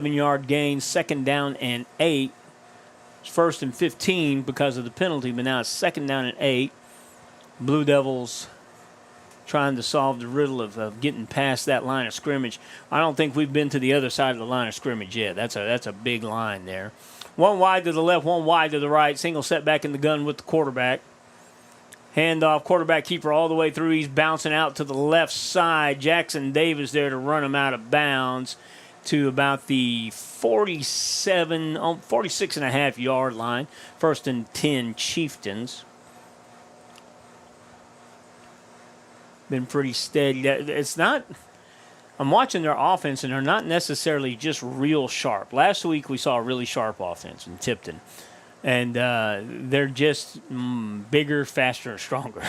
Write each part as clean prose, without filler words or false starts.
7-yard gain, 2nd down and 8. It's 1st and 15 because of the penalty, but now it's 2nd down and 8. Blue Devils trying to solve the riddle of getting past that line of scrimmage. I don't think we've been to the other side of the line of scrimmage yet. That's a big line there. One wide to the left, one wide to the right. Single set back in the gun with the quarterback. Handoff, quarterback keeper all the way through. He's bouncing out to the left side. Jackson Davis there to run him out of bounds to about the 46.5-yard line. 1st and 10 Chieftains. Been pretty steady. It's not. I'm watching their offense, and they're not necessarily just real sharp. Last week we saw a really sharp offense in Tipton, and they're just bigger, faster, and stronger.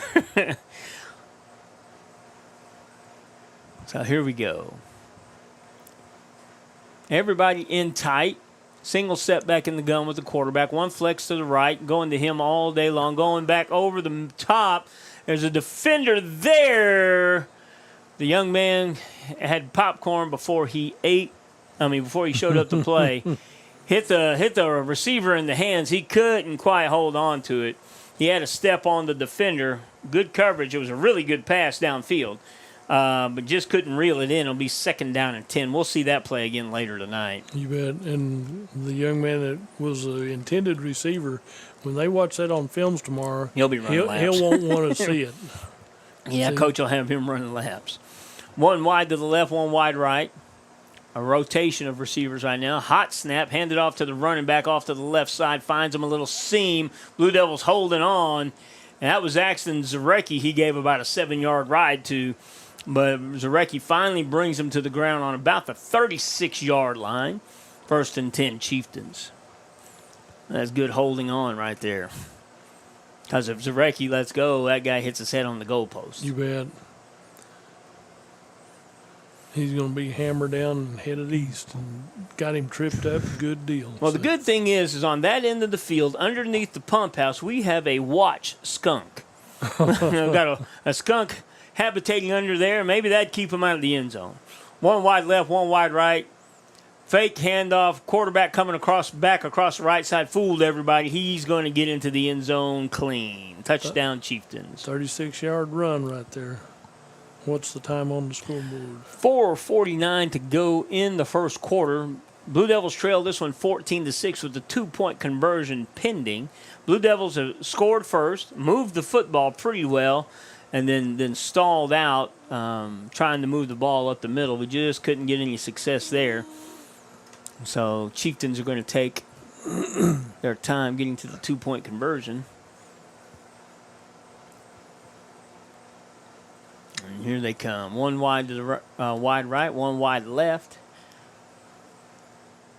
So here we go. Everybody in tight. Single set back in the gun with the quarterback. One flex to the right, going to him all day long, going back over the top. There's a defender there. The young man had popcorn before he showed up to play. hit the receiver in the hands. He couldn't quite hold on to it. He had to step on the defender. Good coverage. It was a really good pass downfield, but just couldn't reel it in. It'll be 2nd down and 10. We'll see that play again later tonight. You bet. And the young man that was the intended receiver, when they watch that on films tomorrow, he'll be running laps. He won't want to see it. Yeah, Coach will have him running laps. One wide to the left, one wide right. A rotation of receivers right now. Hot snap, handed off to the running back off to the left side. Finds him a little seam. Blue Devils holding on. And that was Axton Zarecki. He gave about a 7-yard ride to. But Zarecki finally brings him to the ground on about the 36-yard line. 1st and 10 Chieftains. That's good holding on right there. Because if Zarecki lets go, that guy hits his head on the goalpost. You bet. He's going to be hammered down and headed east. And got him tripped up. Good deal. Well, the good thing is on that end of the field, underneath the pump house, we have a watch skunk. We've got a skunk habitating under there. Maybe that'd keep him out of the end zone. One wide left, one wide right. Fake handoff, quarterback coming across the right side, fooled everybody. He's going to get into the end zone clean. Touchdown, Chieftains. 36-yard run right there. What's the time on the scoreboard? 4:49 to go in the first quarter. Blue Devils trail this one 14-6 with the 2-point conversion pending. Blue Devils have scored first, moved the football pretty well, and then stalled out trying to move the ball up the middle. We just couldn't get any success there. So Chieftains are going to take their time getting to the 2-point conversion. And here they come. One wide to the wide right, one wide left.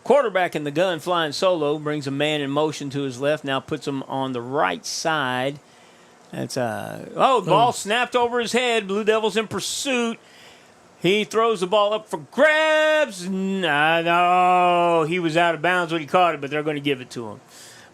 Quarterback in the gun flying solo, brings a man in motion to his left, now puts him on the right side. That's ball snapped over his head. Blue Devils in pursuit. He throws the ball up for grabs. No, he was out of bounds when he caught it, but they're going to give it to him.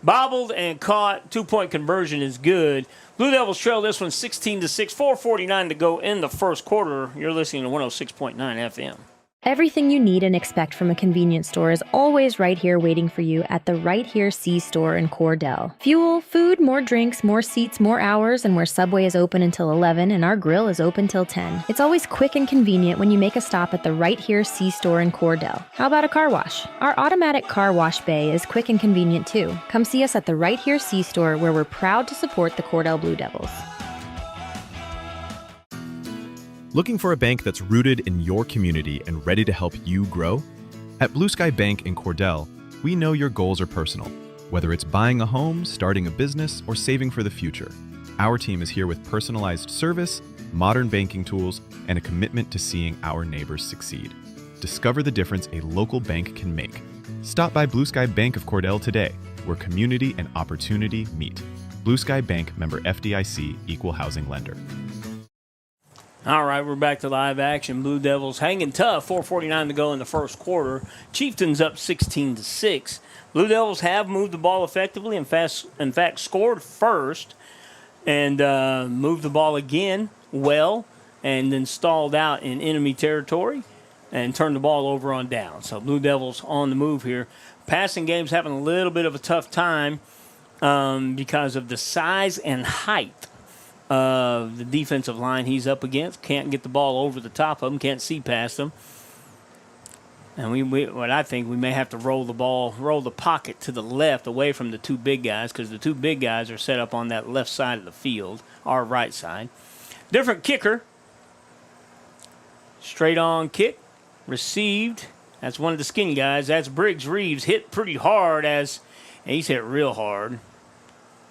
Bobbled and caught. 2-point conversion is good. Blue Devils trail this one 16-6. 4:49 to go in the first quarter. You're listening to 106.9 FM. Everything you need and expect from a convenience store is always right here waiting for you at the Right Here C-Store in Cordell. Fuel, food, more drinks, more seats, more hours, and where Subway is open until 11 and our grill is open till 10. It's always quick and convenient when you make a stop at the Right Here C-Store in Cordell. How about a car wash? Our automatic car wash bay is quick and convenient too. Come see us at the Right Here C-Store where we're proud to support the Cordell Blue Devils. Looking for a bank that's rooted in your community and ready to help you grow? At Blue Sky Bank in Cordell, we know your goals are personal. Whether it's buying a home, starting a business, or saving for the future, our team is here with personalized service, modern banking tools, and a commitment to seeing our neighbors succeed. Discover the difference a local bank can make. Stop by Blue Sky Bank of Cordell today, where community and opportunity meet. Blue Sky Bank, member FDIC, equal housing lender. All right, we're back to live action. Blue Devils hanging tough. 4:49 to go in the first quarter. Chieftains up 16-6. Blue Devils have moved the ball effectively. In fact, scored first and moved the ball again well, and then stalled out in enemy territory. and turn the ball over on down. So Blue Devils on the move here. Passing game's having a little bit of a tough time because of the size and height of the defensive line he's up against. Can't get the ball over the top of him, can't see past him. And what I think we may have to roll the pocket to the left away from the two big guys, because the two big guys are set up on that left side of the field, our right side. Different kicker. Straight on kick. Received. That's one of the skinny guys. That's Briggs Reeves. Hit pretty hard and he's hit real hard.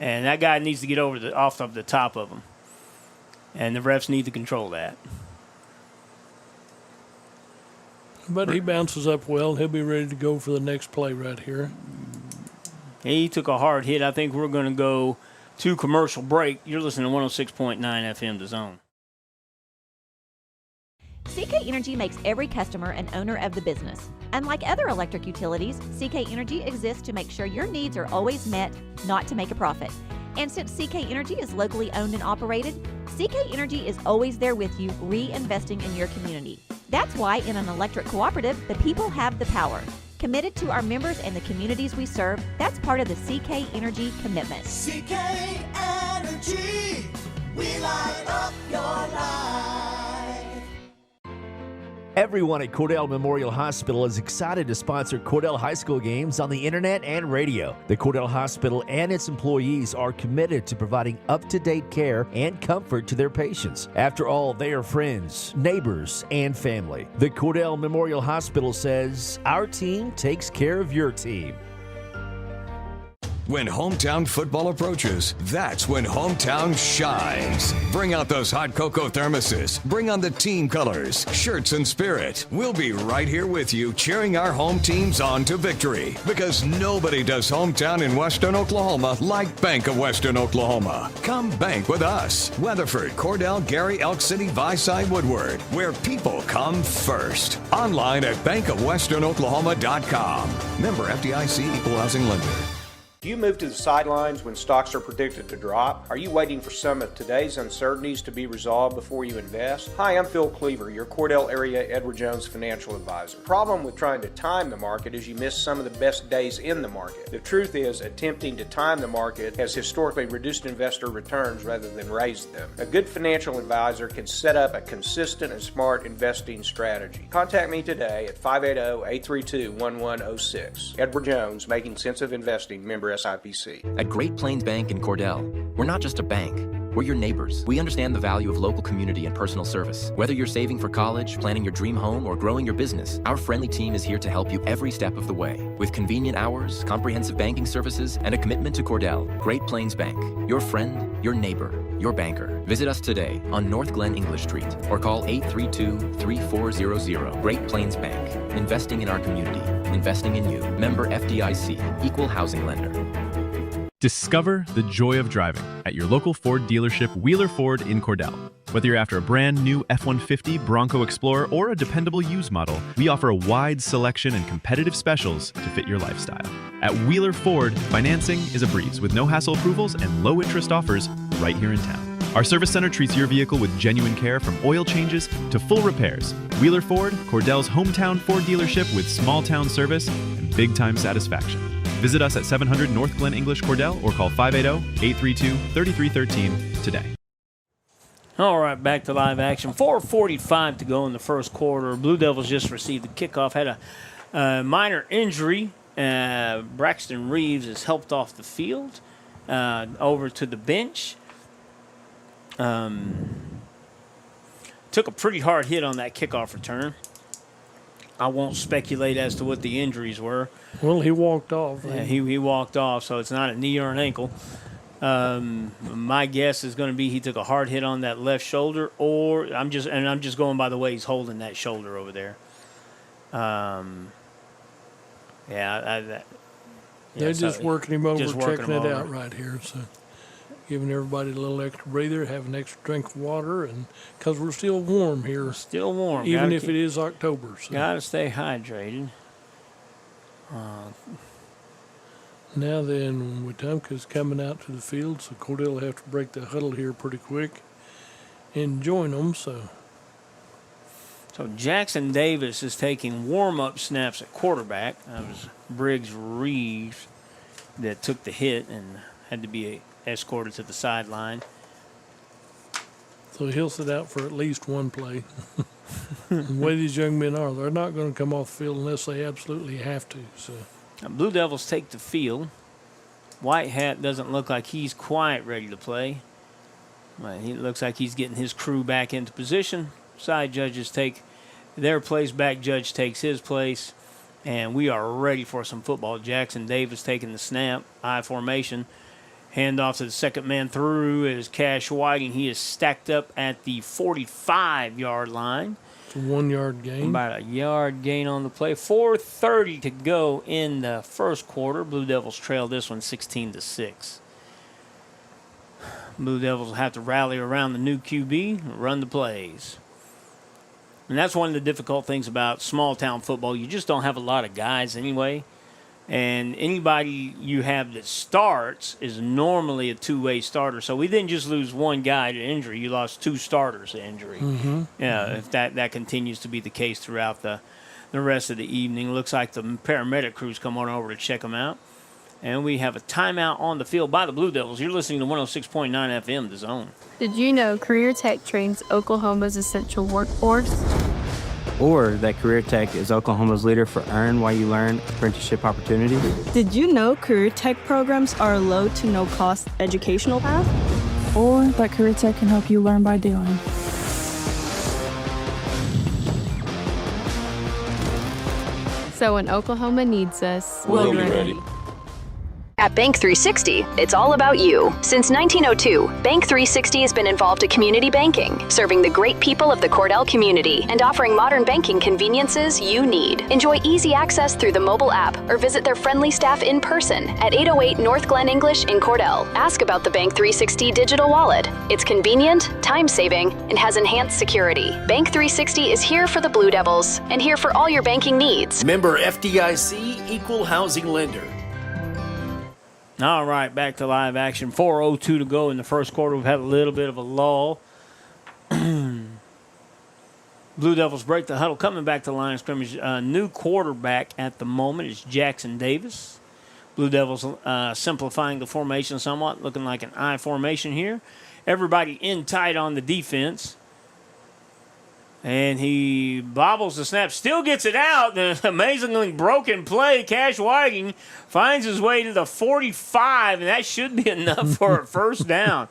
And that guy needs to get off of the top of him. And the refs need to control that. But he bounces up well. He'll be ready to go for the next play right here. He took a hard hit. I think we're going to go to commercial break. You're listening to 106.9 FM The Zone. CK Energy makes every customer an owner of the business. Unlike other electric utilities, CK Energy exists to make sure your needs are always met, not to make a profit. And since CK Energy is locally owned and operated, CK Energy is always there with you, reinvesting in your community. That's why in an electric cooperative, the people have the power. Committed to our members and the communities we serve, that's part of the CK Energy commitment. CK Energy, we light up your life. Everyone at Cordell Memorial Hospital is excited to sponsor Cordell High School games on the internet and radio. The Cordell Hospital and its employees are committed to providing up-to-date care and comfort to their patients. After all, they are friends, neighbors, and family. The Cordell Memorial Hospital says, our team takes care of your team. When hometown football approaches, that's when hometown shines. Bring out those hot cocoa thermoses. Bring on the team colors, shirts, and spirit. We'll be right here with you, cheering our home teams on to victory. Because nobody does hometown in Western Oklahoma like Bank of Western Oklahoma. Come bank with us. Weatherford, Cordell, Gary, Elk City, Viside, Woodward, where people come first. Online at bankofwesternoklahoma.com. Member FDIC, Equal Housing Lender. Do you move to the sidelines when stocks are predicted to drop? Are you waiting for some of today's uncertainties to be resolved before you invest? Hi, I'm Phil Cleaver, your Cordell area Edward Jones financial advisor. The problem with trying to time the market is you miss some of the best days in the market. The truth is, attempting to time the market has historically reduced investor returns rather than raised them. A good financial advisor can set up a consistent and smart investing strategy. Contact me today at 580-832-1106. Edward Jones, Making Sense of Investing, member SIPC. At Great Plains Bank in Cordell, we're not just a bank. We're your neighbors. We understand the value of local community and personal service. Whether you're saving for college, planning your dream home, or growing your business, our friendly team is here to help you every step of the way. With convenient hours, comprehensive banking services, and a commitment to Cordell, Great Plains Bank. Your friend, your neighbor, your banker. Visit us today on North Glen English Street or call 832-3400. Great Plains Bank. Investing in our community. Investing in you. Member FDIC. Equal Housing Lender. Discover the joy of driving at your local Ford dealership, Wheeler Ford in Cordell. Whether you're after a brand new F-150, Bronco Explorer, or a dependable used model, we offer a wide selection and competitive specials to fit your lifestyle. At Wheeler Ford, financing is a breeze with no hassle approvals and low interest offers right here in town. Our service center treats your vehicle with genuine care from oil changes to full repairs. Wheeler Ford, Cordell's hometown Ford dealership with small town service and big time satisfaction. Visit us at 700 North Glen English Cordell or call 580-832-3313 today. All right, back to live action. 4:45 to go in the first quarter. Blue Devils just received the kickoff. Had a minor injury. Braxton Reeves is helped off the field over to the bench. Took a pretty hard hit on that kickoff return. I won't speculate as to what the injuries were. Well, he walked off. Yeah, he walked off, so it's not a knee or an ankle. My guess is going to be he took a hard hit on that left shoulder, or I'm just going by the way he's holding that shoulder over there. They're just working him over, checking it out right here. So giving everybody a little extra breather, have an extra drink of water, and because we're still warm here. Still warm. Even if it is October. So. Got to stay hydrated. Now then, Wetumka's coming out to the field, so Cordell will have to break the huddle here pretty quick and join them. So So Jackson Davis is taking warm-up snaps at quarterback. That was Briggs Reeves that took the hit and had to be escorted to the sideline. So he'll sit out for at least one play. The way these young men are, they're not going to come off the field unless they absolutely have to. So Now, Blue Devils take the field. White Hat doesn't look like he's quite ready to play. Well, he looks like he's getting his crew back into position. Side judges take their place back. Judge takes his place. And we are ready for some football. Jackson Davis taking the snap. I formation. Hand off to the second man through is Cash Whiting. He is stacked up at the 45-yard line. It's a 1 yard gain. About a yard gain on the play. 4:30 to go in the first quarter. Blue Devils trail this one 16-6. Blue Devils will have to rally around the new QB and run the plays. And that's one of the difficult things about small-town football. You just don't have a lot of guys anyway. And anybody you have that starts is normally a two-way starter. So we didn't just lose one guy to injury. You lost two starters to injury. If that continues to be the case throughout the rest of the evening. Looks like the paramedic crews come on over to check them out. And we have a timeout on the field by the Blue Devils. You're listening to 106.9 FM, The Zone. Did you know Career Tech trains Oklahoma's essential workforce? Or that Career Tech is Oklahoma's leader for Earn While You Learn apprenticeship opportunities? Did you know Career Tech programs are a low to no cost educational path? Or that Career Tech can help you learn by doing. So when Oklahoma needs us, we'll be ready. At Bank 360, it's all about you. Since 1902, Bank 360 has been involved in community banking, serving the great people of the Cordell community and offering modern banking conveniences you need. Enjoy easy access through the mobile app or visit their friendly staff in person at 808 North Glen English in Cordell. Ask about the Bank 360 digital wallet. It's convenient, time-saving, and has enhanced security. Bank 360 is here for the Blue Devils and here for all your banking needs. Member FDIC, equal housing lender. All right, back to live action. 4:02 to go in the first quarter. We've had a little bit of a lull. Blue Devils break the huddle. Coming back to the line of scrimmage. New quarterback at the moment is Jackson Davis. Blue Devils simplifying the formation somewhat, looking like an I formation here. Everybody in tight on the defense. And he bobbles the snap, still gets it out. The amazingly broken play. Cash Whiting finds his way to the 45, and that should be enough for a first down.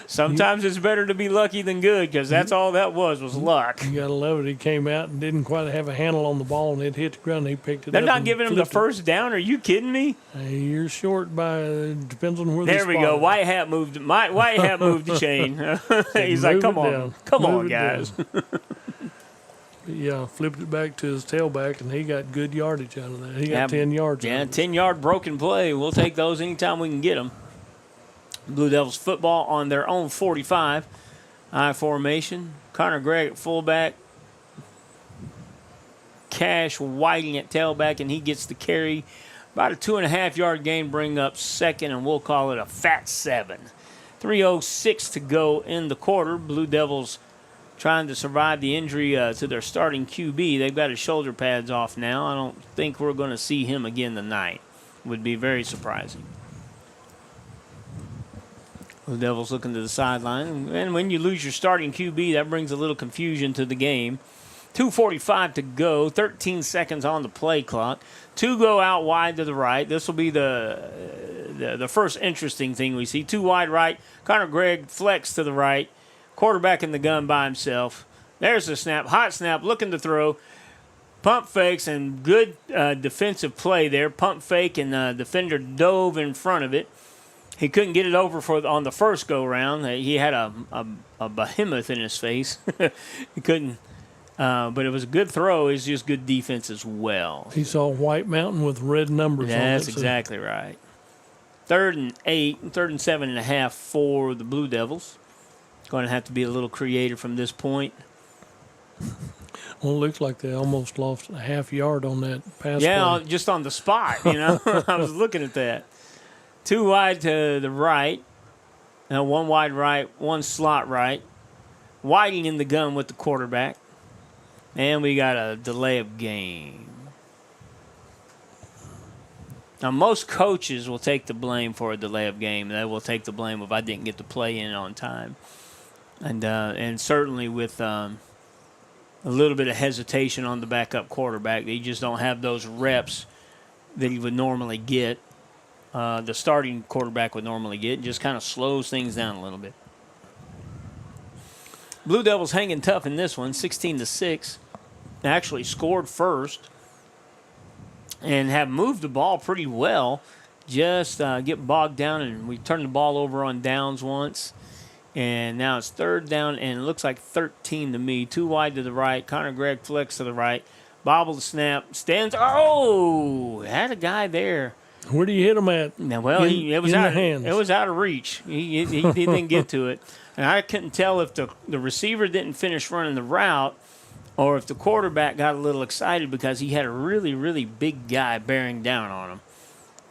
Sometimes it's better to be lucky than good because that's all that was luck. You got to love it. He came out and didn't quite have a handle on the ball, and it hit the ground, and he picked it They're up. They're not giving him the first down? Are you kidding me? You're short by, depends on where there we go. White Hat moved the chain. He's like, come on, guys. Yeah, flipped it back to his tailback, and he got good yardage out of that. He got 10 yards. Yeah, 10-yard broken play. We'll take those anytime we can get them. Blue Devils football on their own 45. I formation. Connor Gregg at fullback. Cash Whiting at tailback, and he gets the carry. About a 2.5-yard gain, bring up second, and we'll call it a fat 7. 3:06 to go in the quarter. Blue Devils trying to survive the injury to their starting QB. They've got his shoulder pads off now. I don't think we're going to see him again tonight. Would be very surprising. The Devils looking to the sideline. And when you lose your starting QB, that brings a little confusion to the game. 2:45 to go, 13 seconds on the play clock. Two go out wide to the right. This will be the first interesting thing we see. Two wide right. Connor Gregg flex to the right. Quarterback in the gun by himself. There's the snap. Hot snap, looking to throw. Pump fakes and good defensive play there. Pump fake and the defender dove in front of it. He couldn't get it over on the first go-round. He had a behemoth in his face. He couldn't. But it was a good throw. It's just good defense as well. He saw White Mountain with red numbers on it. That's exactly right. 3rd and 8, 3rd and 7.5 for the Blue Devils. Going to have to be a little creative from this point. Well, it looks like they almost lost a half yard on that pass play. Just on the spot, I was looking at that. Two wide to the right. Now one wide right, one slot right. Whiting in the gun with the quarterback. And we got a delay of game. Now, most coaches will take the blame for a delay of game. They will take the blame if I didn't get the play in on time. And certainly with a little bit of hesitation on the backup quarterback, they just don't have those reps that he would normally get. The starting quarterback would normally get. It just kind of slows things down a little bit. Blue Devils hanging tough in this one, 16-6. Actually scored first and have moved the ball pretty well. Just get bogged down, and we turned the ball over on downs once. And now it's third down, and it looks like 13 to me. Too wide to the right. Connor Gregg flicks to the right. Bobble the snap. Stands. Oh! Had a guy there. Where do you hit him at? Now, well, it was out of reach. He didn't get to it. And I couldn't tell if the receiver didn't finish running the route or if the quarterback got a little excited because he had a really, really big guy bearing down on him.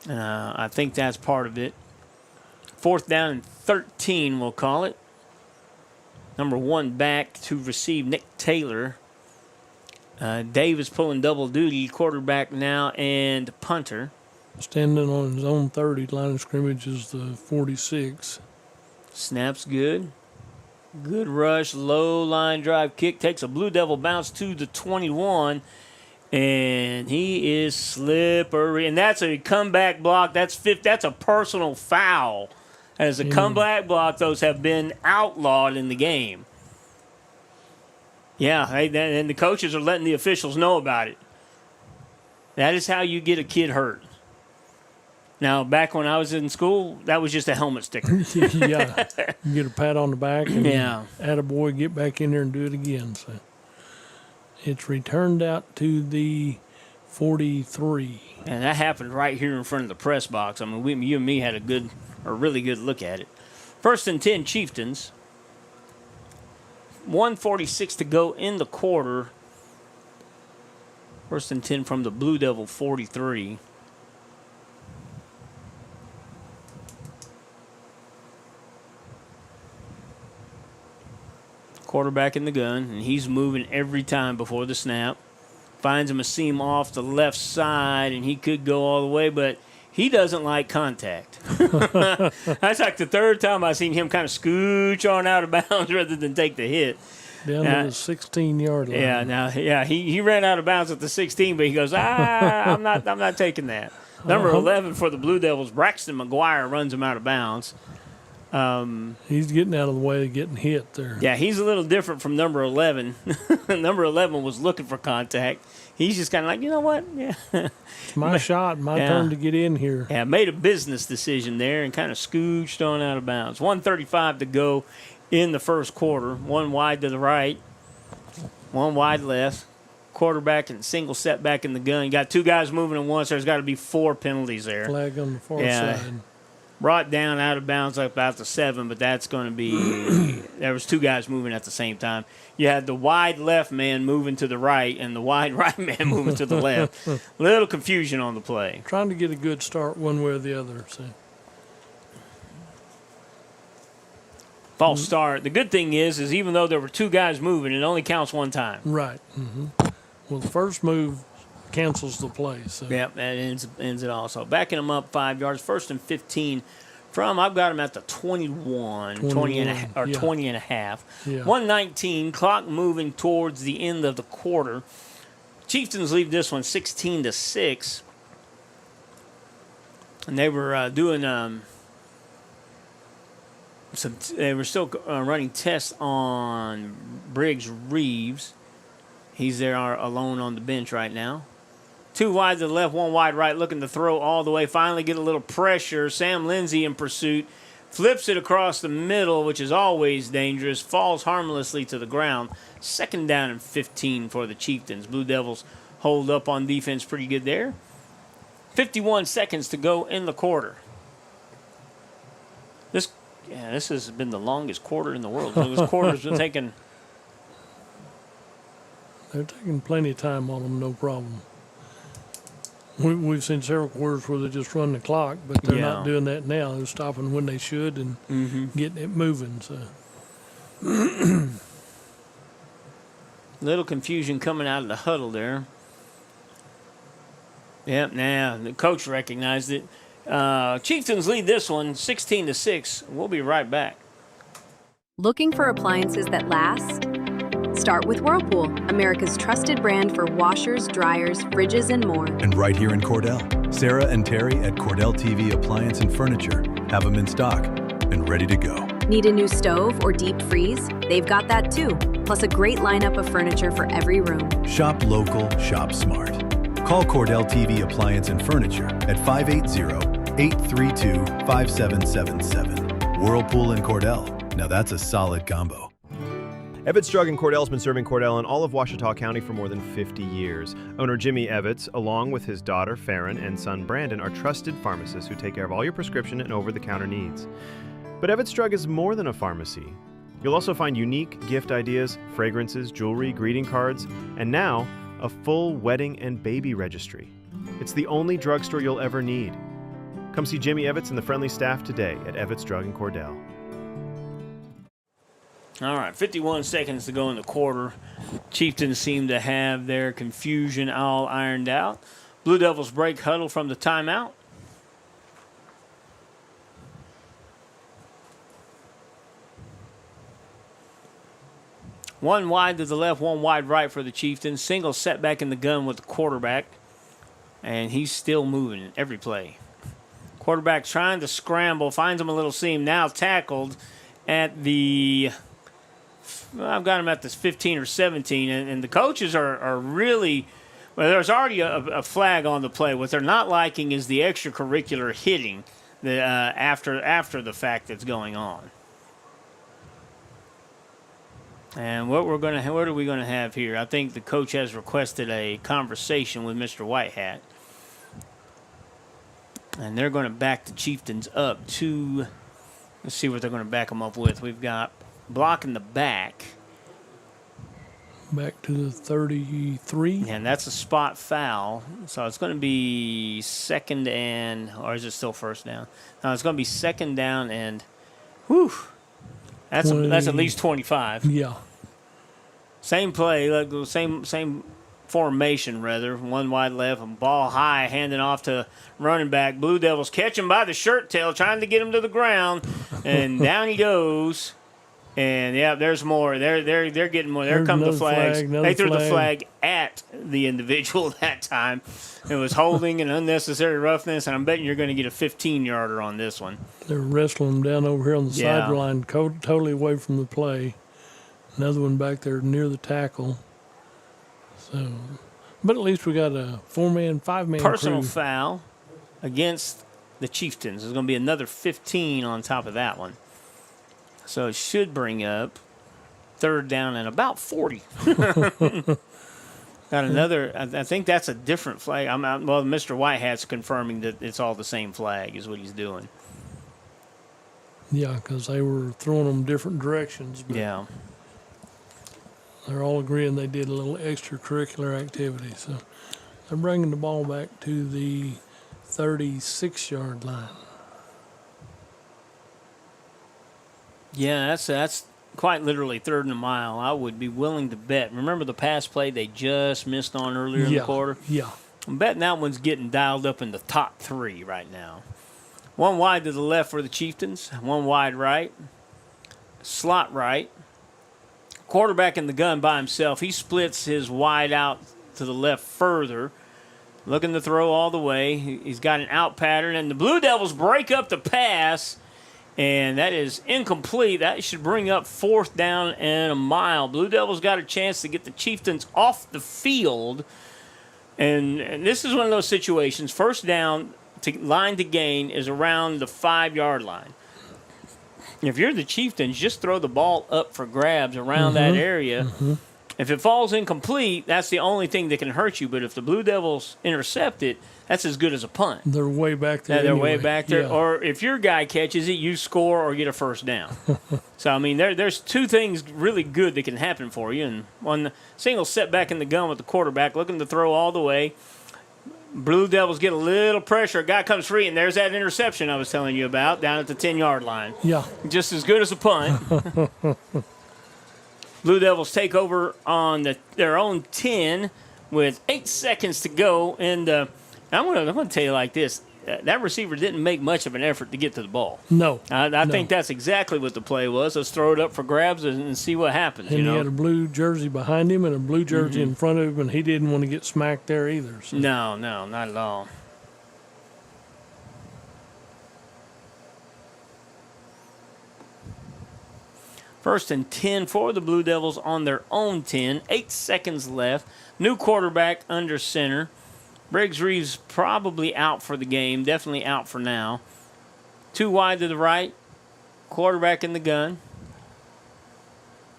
I think that's part of it. Fourth down and 13, we'll call it. Number 1 back to receive, Nick Taylor. Davis pulling double duty, quarterback now and punter. Standing on his own 30, line of scrimmage is the 46. Snap's good. Good rush, low line drive kick. Takes a Blue Devil bounce to the 21. And he is slippery. And that's a comeback block. That's a personal foul. As a comeback block, those have been outlawed in the game. Yeah, and the coaches are letting the officials know about it. That is how you get a kid hurt. Now, back when I was in school, that was just a helmet sticker. Yeah. You get a pat on the back and attaboy, get back in there and do it again. So it's returned out to the 43. And that happened right here in front of the press box. I mean, you and me had a really good look at it. First and 10, Chieftains. 1:46 to go in the quarter. First and 10 from the Blue Devil 43. Quarterback in the gun, and he's moving every time before the snap. Finds him a seam off the left side, and he could go all the way, but he doesn't like contact. That's like the third time I've seen him kind of scooch on out of bounds rather than take the hit. Down to the 16-yard line. He ran out of bounds at the 16, but he goes, I'm not taking that. Number 11 for the Blue Devils, Braxton McGuire runs him out of bounds. He's getting out of the way of getting hit there. Yeah, he's a little different from number 11. Number 11 was looking for contact. He's just kind of like, you know what? Yeah, it's my shot, my turn to get in here. Yeah, made a business decision there and kind of scooched on out of bounds. 1:35 to go in the first quarter. 1 wide to the right, 1 wide left. Quarterback and single setback in the gun. You got 2 guys moving at once. There's got to be 4 penalties there. Flag on the far side. Brought down out of bounds like about the 7, but that's going to be – there was 2 guys moving at the same time. You had the wide left man moving to the right and the wide right man moving to the left. A little confusion on the play. Trying to get a good start one way or the other. So. False start. The good thing is even though there were 2 guys moving, it only counts 1 time. Right. Mm-hmm. Well, the first move cancels the play. So. Yep, that ends it all. So backing them up 5 yards, first and 15 from, I've got them at the 21, 20 and a half. Yeah. 1:19, clock moving towards the end of the quarter. Chieftains lead this one 16-6. And they were doing they were still running tests on Briggs Reeves. He's there alone on the bench right now. 2 wide to the left, 1 wide right, looking to throw all the way. Finally get a little pressure. Sam Lindsay in pursuit. Flips it across the middle, which is always dangerous. Falls harmlessly to the ground. 2nd down and 15 for the Chieftains. Blue Devils hold up on defense pretty good there. 51 seconds to go in the quarter. This has been the longest quarter in the world. This quarter's been taking... They're taking plenty of time on them, no problem. We've seen several quarters where they just run the clock, but they're not doing that now. They're stopping when they should and getting it moving. So Little confusion coming out of the huddle there. Yep, now the coach recognized it. Chieftains lead this one 16-6. We'll be right back. Looking for appliances that last? Start with Whirlpool, America's trusted brand for washers, dryers, fridges, and more. And right here in Cordell, Sarah and Terry at Cordell TV Appliance and Furniture have them in stock and ready to go. Need a new stove or deep freeze? They've got that too, plus a great lineup of furniture for every room. Shop local, shop smart. Call Cordell TV Appliance and Furniture at 580-832-5777. Whirlpool and Cordell. Now that's a solid combo. Evetts Drug and Cordell has been serving Cordell and all of Ouachita County for more than 50 years. Owner Jimmy Evetts, along with his daughter Farron and son Brandon, are trusted pharmacists who take care of all your prescription and over-the-counter needs. But Evetts Drug is more than a pharmacy. You'll also find unique gift ideas, fragrances, jewelry, greeting cards, and now a full wedding and baby registry. It's the only drugstore you'll ever need. Come see Jimmy Evetts and the friendly staff today at Evetts Drug and Cordell. All right, 51 seconds to go in the quarter. Chieftains seem to have their confusion all ironed out. Blue Devils break huddle from the timeout. One wide to the left, one wide right for the Chieftains. Single setback in the gun with the quarterback. And he's still moving every play. Quarterback trying to scramble, finds him a little seam. Now tackled at the... I've got him at this 15 or 17, and the coaches are really, well, there's already a flag on the play. What they're not liking is the extracurricular hitting after the fact that's going on. And what are we going to have here? I think the coach has requested a conversation with Mr. Whitehat, and they're going to back the Chieftains up to. Let's see what they're going to back them up with. We've got blocking the back. Back to the 33. And that's a spot foul. So it's going to be second and, or is it still first down? No, it's going to be second down and, whew, that's at least 25. Yeah. Same play, like same formation rather. One wide left, and ball high, handing off to running back. Blue Devils catch him by the shirt tail, trying to get him to the ground, and down he goes. And yeah, there's more. They're getting more. There come the flags. They threw the flag at the individual that time. It was holding and unnecessary roughness, and I'm betting you're going to get a 15-yarder on this one. They're wrestling him down over here on the sideline, totally away from the play. Another one back there near the tackle. So, but at least we got a 4-man, 5-man personal crew. Foul against the Chieftains. There's going to be another 15 on top of that one. So it should bring up third down and about 40. Got another. I think that's a different flag. Well, Mr. Whitehat's confirming that it's all the same flag is what he's doing. Yeah, because they were throwing them different directions. But yeah. They're all agreeing they did a little extracurricular activity. So they're bringing the ball back to the 36-yard line. Yeah, that's quite literally third and a mile. I would be willing to bet. Remember the pass play they just missed on earlier in the quarter? Yeah. I'm betting that one's getting dialed up in the top 3 right now. One wide to the left for the Chieftains, one wide right, slot right. Quarterback in the gun by himself. He splits his wide out to the left further, looking to throw all the way. He's got an out pattern, and the Blue Devils break up the pass. And that is incomplete. That should bring up fourth down and a mile. Blue Devils got a chance to get the Chieftains off the field. And this is one of those situations. First down, line to gain is around the 5-yard line. If you're the Chieftains, just throw the ball up for grabs around that area. Mm-hmm. If it falls incomplete, that's the only thing that can hurt you. But if the Blue Devils intercept it, that's as good as a punt. They're way back there. Yeah, they're anyway. way back there. Yeah. Or if your guy catches it, you score or get a first down. So, I mean, there's two things really good that can happen for you. And one single setback in the gun with the quarterback, looking to throw all the way. Blue Devils get a little pressure. A guy comes free, and there's that interception I was telling you about down at the 10-yard line. Yeah. Just as good as a punt. Blue Devils take over on their own 10 with 8 seconds to go. And I'm gonna tell you like this. That receiver didn't make much of an effort to get to the ball. No. I think that's exactly what the play was. Let's throw it up for grabs and see what happens. And he had a blue jersey behind him and a blue jersey in front of him, and he didn't want to get smacked there either. So. No, not at all. First and 10 for the Blue Devils on their own 10. 8 seconds left. New quarterback under center. Briggs Reeves probably out for the game. Definitely out for now. 2 wide to the right. Quarterback in the gun.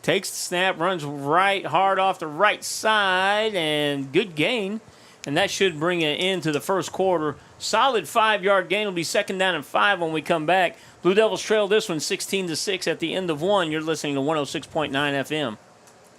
Takes the snap. Runs right hard off the right side. And good gain. And that should bring it into the first quarter. Solid 5-yard gain. Will be 2nd down and 5 when we come back. Blue Devils trail this one 16-6 at the end of 1. You're listening to 106.9 FM.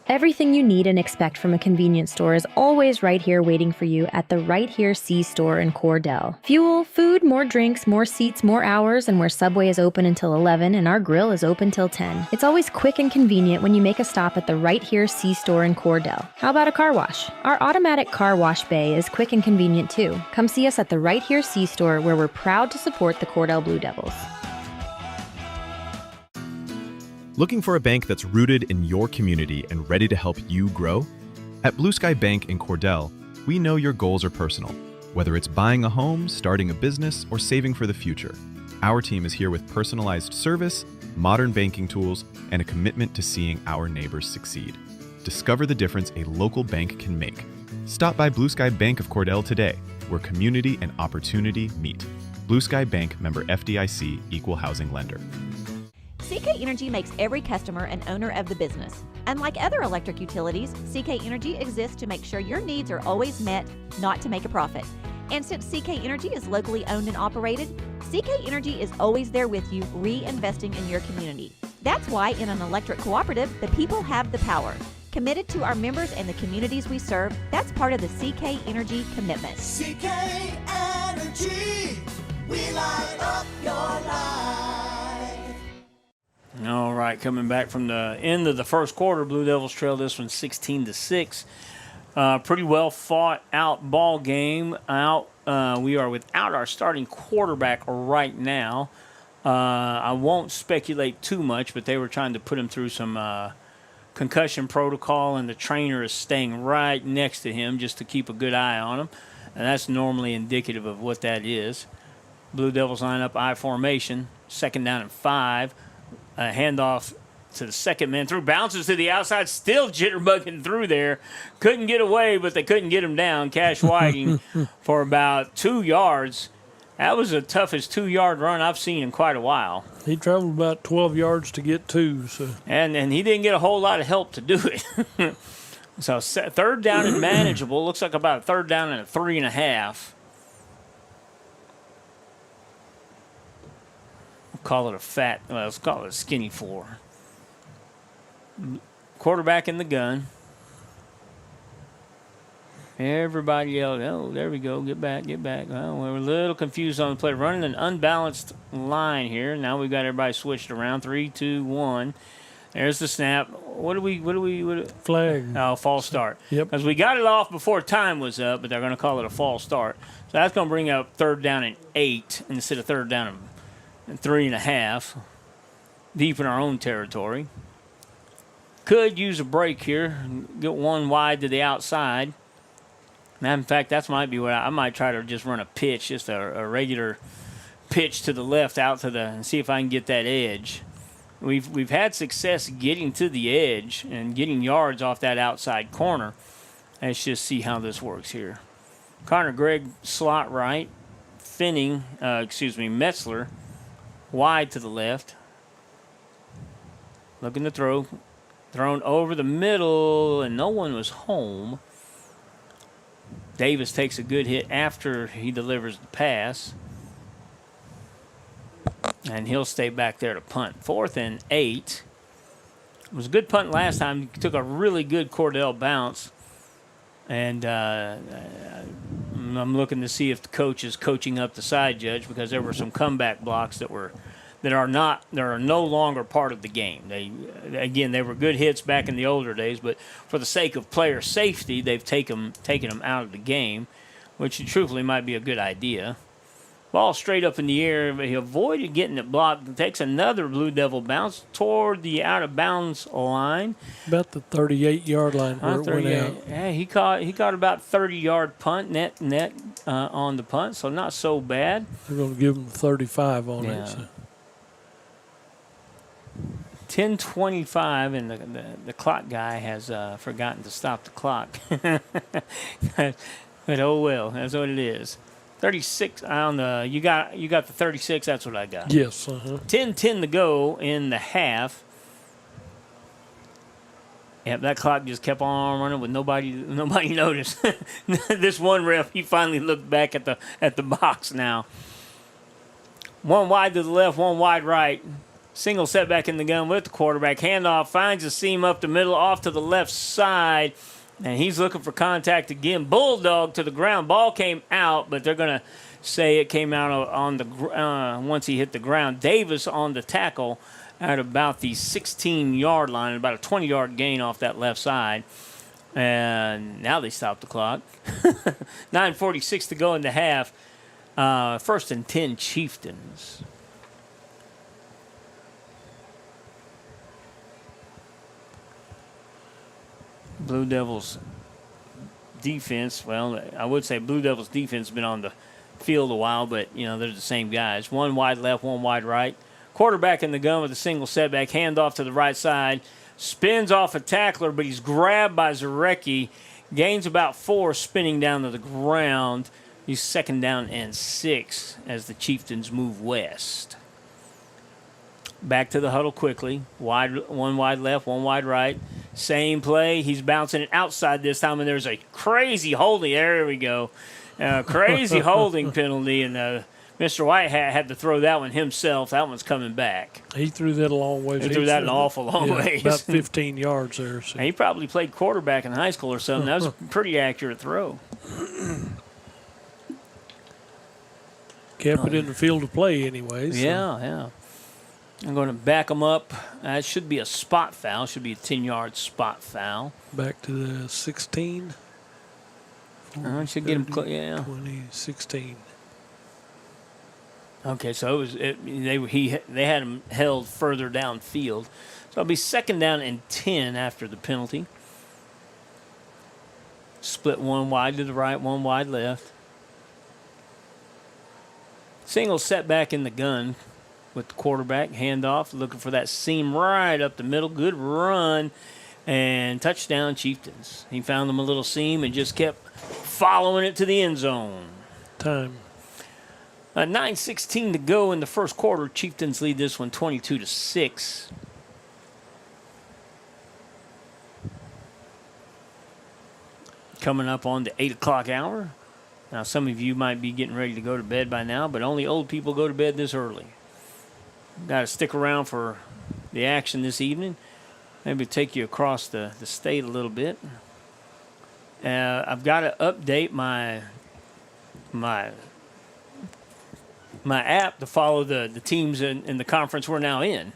Everything you need and expect from a convenience store is always right here waiting for you at the Right Here C store in Cordell. Fuel, food, more drinks, more seats, more hours, and where Subway is open until 11 and our grill is open till 10. It's always quick and convenient when you make a stop at the Right Here C store in Cordell. How about a car wash? Our automatic car wash bay is quick and convenient too. Come see us at the Right Here C store where we're proud to support the Cordell Blue Devils. Looking for a bank that's rooted in your community and ready to help you grow? At Blue Sky Bank in Cordell, we know your goals are personal. Whether it's buying a home, starting a business, or saving for the future, our team is here with personalized service, modern banking tools, and a commitment to seeing our neighbors succeed. Discover the difference a local bank can make. Stop by Blue Sky Bank of Cordell today, where community and opportunity meet. Blue Sky Bank, member FDIC, equal housing lender. CK Energy makes every customer an owner of the business. Unlike other electric utilities, CK Energy exists to make sure your needs are always met, not to make a profit. And since CK Energy is locally owned and operated, CK Energy is always there with you, reinvesting in your community. That's why in an electric cooperative, the people have the power. Committed to our members and the communities we serve, that's part of the CK Energy commitment. CK Energy, we light up your life. All right, coming back from the end of the first quarter, Blue Devils trail this one 16-6. Pretty well fought out ball game. We are without our starting quarterback right now. I won't speculate too much, but they were trying to put him through some concussion protocol, and the trainer is staying right next to him just to keep a good eye on him, and that's normally indicative of what that is. Blue Devils line up I formation, 2nd down and 5. Handoff to the second man through, bounces to the outside, still jitterbugging through there. Couldn't get away, but they couldn't get him down. Cash Whiting for about 2 yards. That was the toughest 2-yard run I've seen in quite a while. He traveled about 12 yards to get 2. So. And he didn't get a whole lot of help to do it. So 3rd down and manageable. Looks like about a 3rd down and a 3.5. Call it let's call it a skinny 4. Quarterback in the gun. Everybody yelled, oh, there we go, get back. Well, we're a little confused on the play. Running an unbalanced line here. Now we've got everybody switched around. 3, 2, 1. There's the snap. What do we Flag. Oh, false start. Yep. Because we got it off before time was up, but they're going to call it a false start. So that's going to bring up 3rd down and 8 instead of 3rd down and 3.5. Deep in our own territory. Could use a break here. Get 1 wide to the outside. Now, in fact, that might be what I might try to just run a pitch, just a regular pitch to the left out and see if I can get that edge. We've had success getting to the edge and getting yards off that outside corner. Let's just see how this works here. Connor Gregg slot right. Metzler wide to the left. Looking to throw. Thrown over the middle, and no one was home. Davis takes a good hit after he delivers the pass. And he'll stay back there to punt. 4th and 8. It was a good punt last time. He took a really good Cordell bounce. And I'm looking to see if the coach is coaching up the side judge, because there were some comeback blocks that were that are no longer part of the game. They were good hits back in the older days, but for the sake of player safety, they've taken them out of the game, which truthfully might be a good idea. Ball straight up in the air, but he avoided getting it blocked. Takes another Blue Devil bounce toward the out-of-bounds line. About the 38-yard line where it went out. Yeah, he caught about 30-yard punt, net on the punt, so not so bad. They're going to give him 35 on it. So. 10:25, and the clock guy has forgotten to stop the clock. But oh well, that's what it is. 36 on the you got the 36. That's what I got. Yes. 10:10 to go in the half. Yep, that clock just kept on running with nobody noticed. This one ref, he finally looked back at the box now. One wide to the left, one wide right. Single setback in the gun with the quarterback. Handoff, finds a seam up the middle, off to the left side. And he's looking for contact again. Bulldog to the ground. Ball came out, but they're going to say it came out on the once he hit the ground. Davis on the tackle at about the 16-yard line, about a 20-yard gain off that left side. And now they stop the clock. 9:46 to go in the half. 1st and 10 Chieftains. Blue Devils defense, well, I would say Blue Devils defense has been on the field a while, but, they're the same guys. One wide left, one wide right. Quarterback in the gun with a single setback, handoff to the right side. Spins off a tackler, but he's grabbed by Zarecki. Gains about 4, spinning down to the ground. He's 2nd down and 6 as the Chieftains move west. Back to the huddle quickly. One wide left, one wide right. Same play. He's bouncing it outside this time, and there's a crazy holding. There we go. Crazy holding penalty, and Mr. Whitehat had to throw that one himself. That one's coming back. He threw that a long way. He threw that an awful long ways. About 15 yards there. So. He probably played quarterback in high school or something. That was a pretty accurate throw. Kept it in the field of play anyway. So. Yeah. I'm going to back them up. It should be a spot foul. Should be a 10-yard spot foul. Back to the 16. I should get him. 20, 16. Okay, so they had him held further downfield. So it'll be 2nd down and 10 after the penalty. Split one wide to the right, one wide left. Single setback in the gun with the quarterback. Handoff, looking for that seam right up the middle. Good run. And touchdown Chieftains. He found them a little seam and just kept following it to the end zone. Time. 9:16 to go in the first quarter. Chieftains lead this one 22-6. Coming up on the 8 o'clock hour. Now, some of you might be getting ready to go to bed by now, but only old people go to bed this early. Got to stick around for the action this evening. Maybe take you across the state a little bit. I've got to update my app to follow the teams in the conference we're now in.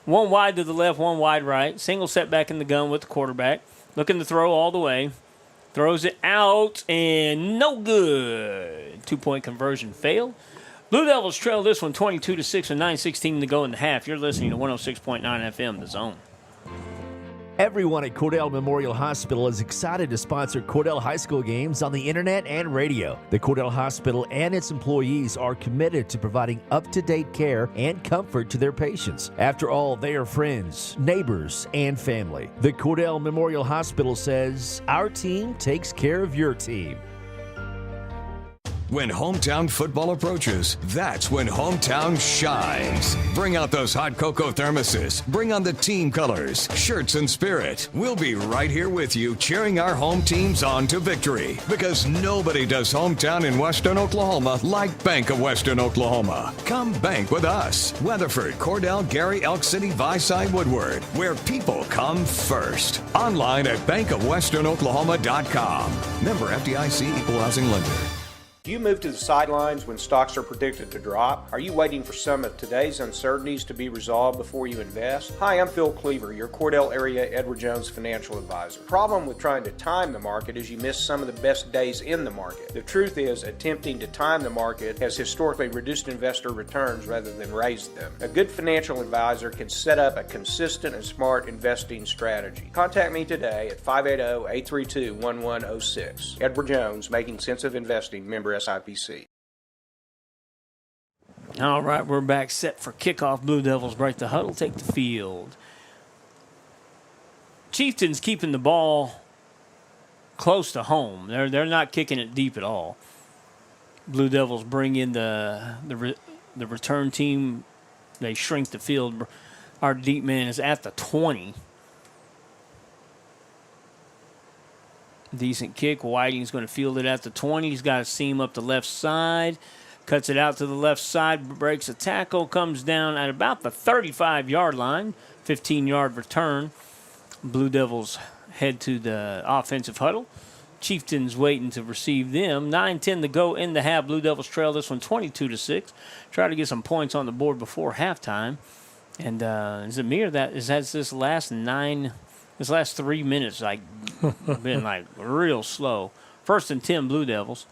One wide to the left, one wide right. Single setback in the gun with the quarterback. Looking to throw all the way. Throws it out, and no good. 2-point conversion failed. Blue Devils trail this one 22-6 with 9:16 to go in the half. You're listening to 106.9 FM, The Zone. Everyone at Cordell Memorial Hospital is excited to sponsor Cordell High School games on the internet and radio. The Cordell Hospital and its employees are committed to providing up-to-date care and comfort to their patients. After all, they are friends, neighbors, and family. The Cordell Memorial Hospital says, our team takes care of your team. When hometown football approaches, that's when hometown shines. Bring out those hot cocoa thermoses. Bring on the team colors, shirts, and spirit. We'll be right here with you cheering our home teams on to victory. Because nobody does hometown in Western Oklahoma like Bank of Western Oklahoma. Come bank with us. Weatherford, Cordell, Gary, Elk City, Viside, Woodward. Where people come first. Online at bankofwesternoklahoma.com. Member FDIC, Equal Housing Lender. Do you move to the sidelines when stocks are predicted to drop? Are you waiting for some of today's uncertainties to be resolved before you invest? Hi, I'm Phil Cleaver, your Cordell area Edward Jones financial advisor. The problem with trying to time the market is you miss some of the best days in the market. The truth is, attempting to time the market has historically reduced investor returns rather than raised them. A good financial advisor can set up a consistent and smart investing strategy. Contact me today at 580-832-1106. Edward Jones, Making Sense of Investing, member SIPC. All right, we're back set for kickoff. Blue Devils break the huddle, take the field. Chieftains keeping the ball close to home. They're not kicking it deep at all. Blue Devils bring in the return team. They shrink the field. Our deep man is at the 20. Decent kick. Whiting's going to field it at the 20. He's got a seam up the left side. Cuts it out to the left side. Breaks a tackle. Comes down at about the 35-yard line. 15-yard return. Blue Devils head to the offensive huddle. Chieftains waiting to receive them. 9:10 to go in the half. Blue Devils trail this one 22-6. Try to get some points on the board before halftime. And is it me or has this last 3 minutes been real slow? 1st and 10 Blue Devils.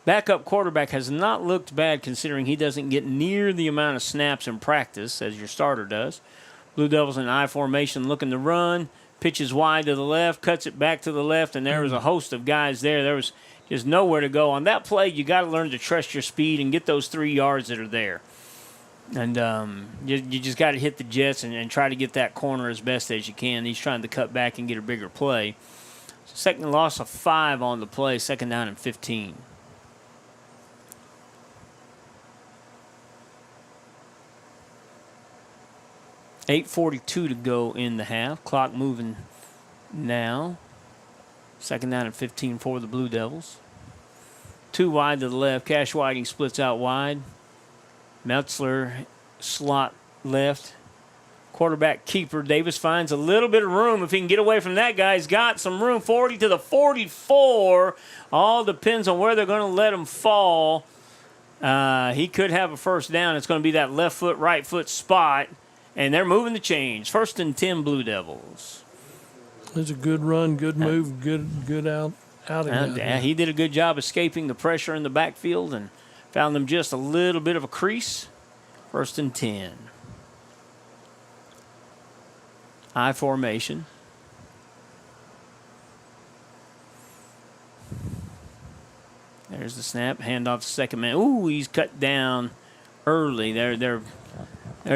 Backup quarterback has not looked bad considering he doesn't get near the amount of snaps in practice as your starter does. Blue Devils in I formation looking to run. Pitches wide to the left, cuts it back to the left, and there was a host of guys there. There was just nowhere to go. On that play, you got to learn to trust your speed and get those 3 yards that are there. And you just got to hit the jets and try to get that corner as best as you can. He's trying to cut back and get a bigger play. Second loss of 5 on the play, 2nd down and 15. .8:42 to go in the half. Clock moving now. 2nd down and 15 for the Blue Devils. 2 wide to the left. Cash Whiting splits out wide. Metzler slot left. Quarterback keeper Davis finds a little bit of room. If he can get away from that guy, he's got some room. 40 to the 44. All depends on where they're going to let him fall. He could have a first down. It's going to be that left foot, right foot spot. And they're moving the chains. 1st and 10 Blue Devils. It's a good run, good move, good out. He did a good job escaping the pressure in the backfield and found them just a little bit of a crease. 1st and 10. I formation. There's the snap. Hand off to second man. Ooh, he's cut down early. They're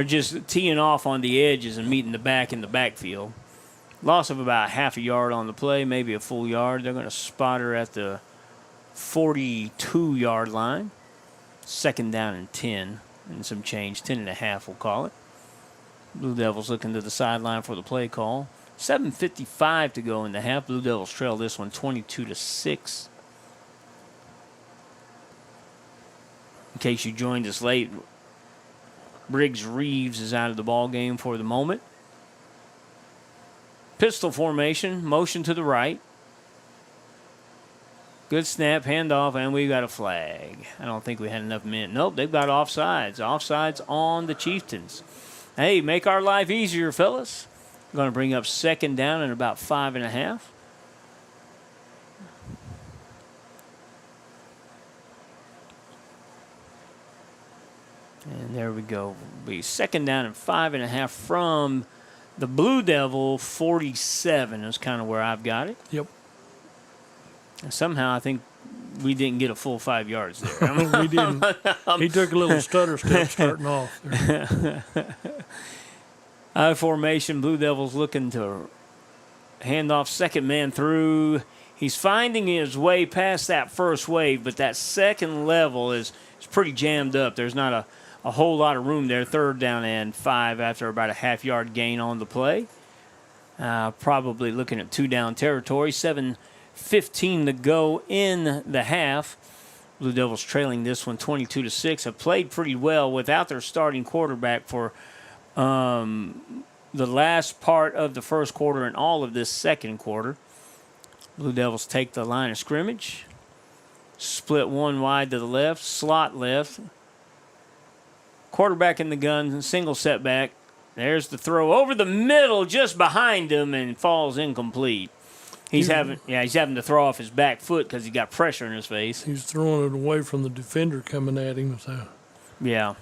just teeing off on the edges and meeting the back in the backfield. Loss of about half a yard on the play, maybe a full yard. They're going to spot her at the 42-yard line. 2nd down and 10 and some change. 10.5 we'll call it. Blue Devils looking to the sideline for the play call. 7:55 to go in the half. Blue Devils trail this one 22-6. In case you joined us late, Briggs Reeves is out of the ball game for the moment. Pistol formation, motion to the right. Good snap, handoff, and we got a flag. I don't think we had enough men. Nope, they've got offsides. Offsides on the Chieftains. Hey, make our life easier, fellas. Going to bring up 2nd down and about 5.5. And there we go. Be 2nd down and 5.5 from the Blue Devil 47 is kind of where I've got it. Yep. And somehow I think we didn't get a full 5 yards there. We didn't. He took a little stutter step starting off there. I formation. Blue Devils looking to hand off second man through. He's finding his way past that first wave, but that second level is pretty jammed up. There's not a whole lot of room there. 3rd down and 5 after about a half-yard gain on the play. Probably looking at 2-down territory. 7:15 to go in the half. Blue Devils trailing this one 22-6. Have played pretty well without their starting quarterback for the last part of the first quarter and all of this second quarter. Blue Devils take the line of scrimmage. Split one wide to the left, slot left. Quarterback in the gun, single setback. There's the throw over the middle, just behind him, and falls incomplete. He's having to throw off his back foot because he got pressure in his face. He's throwing it away from the defender coming at him. So. Yeah.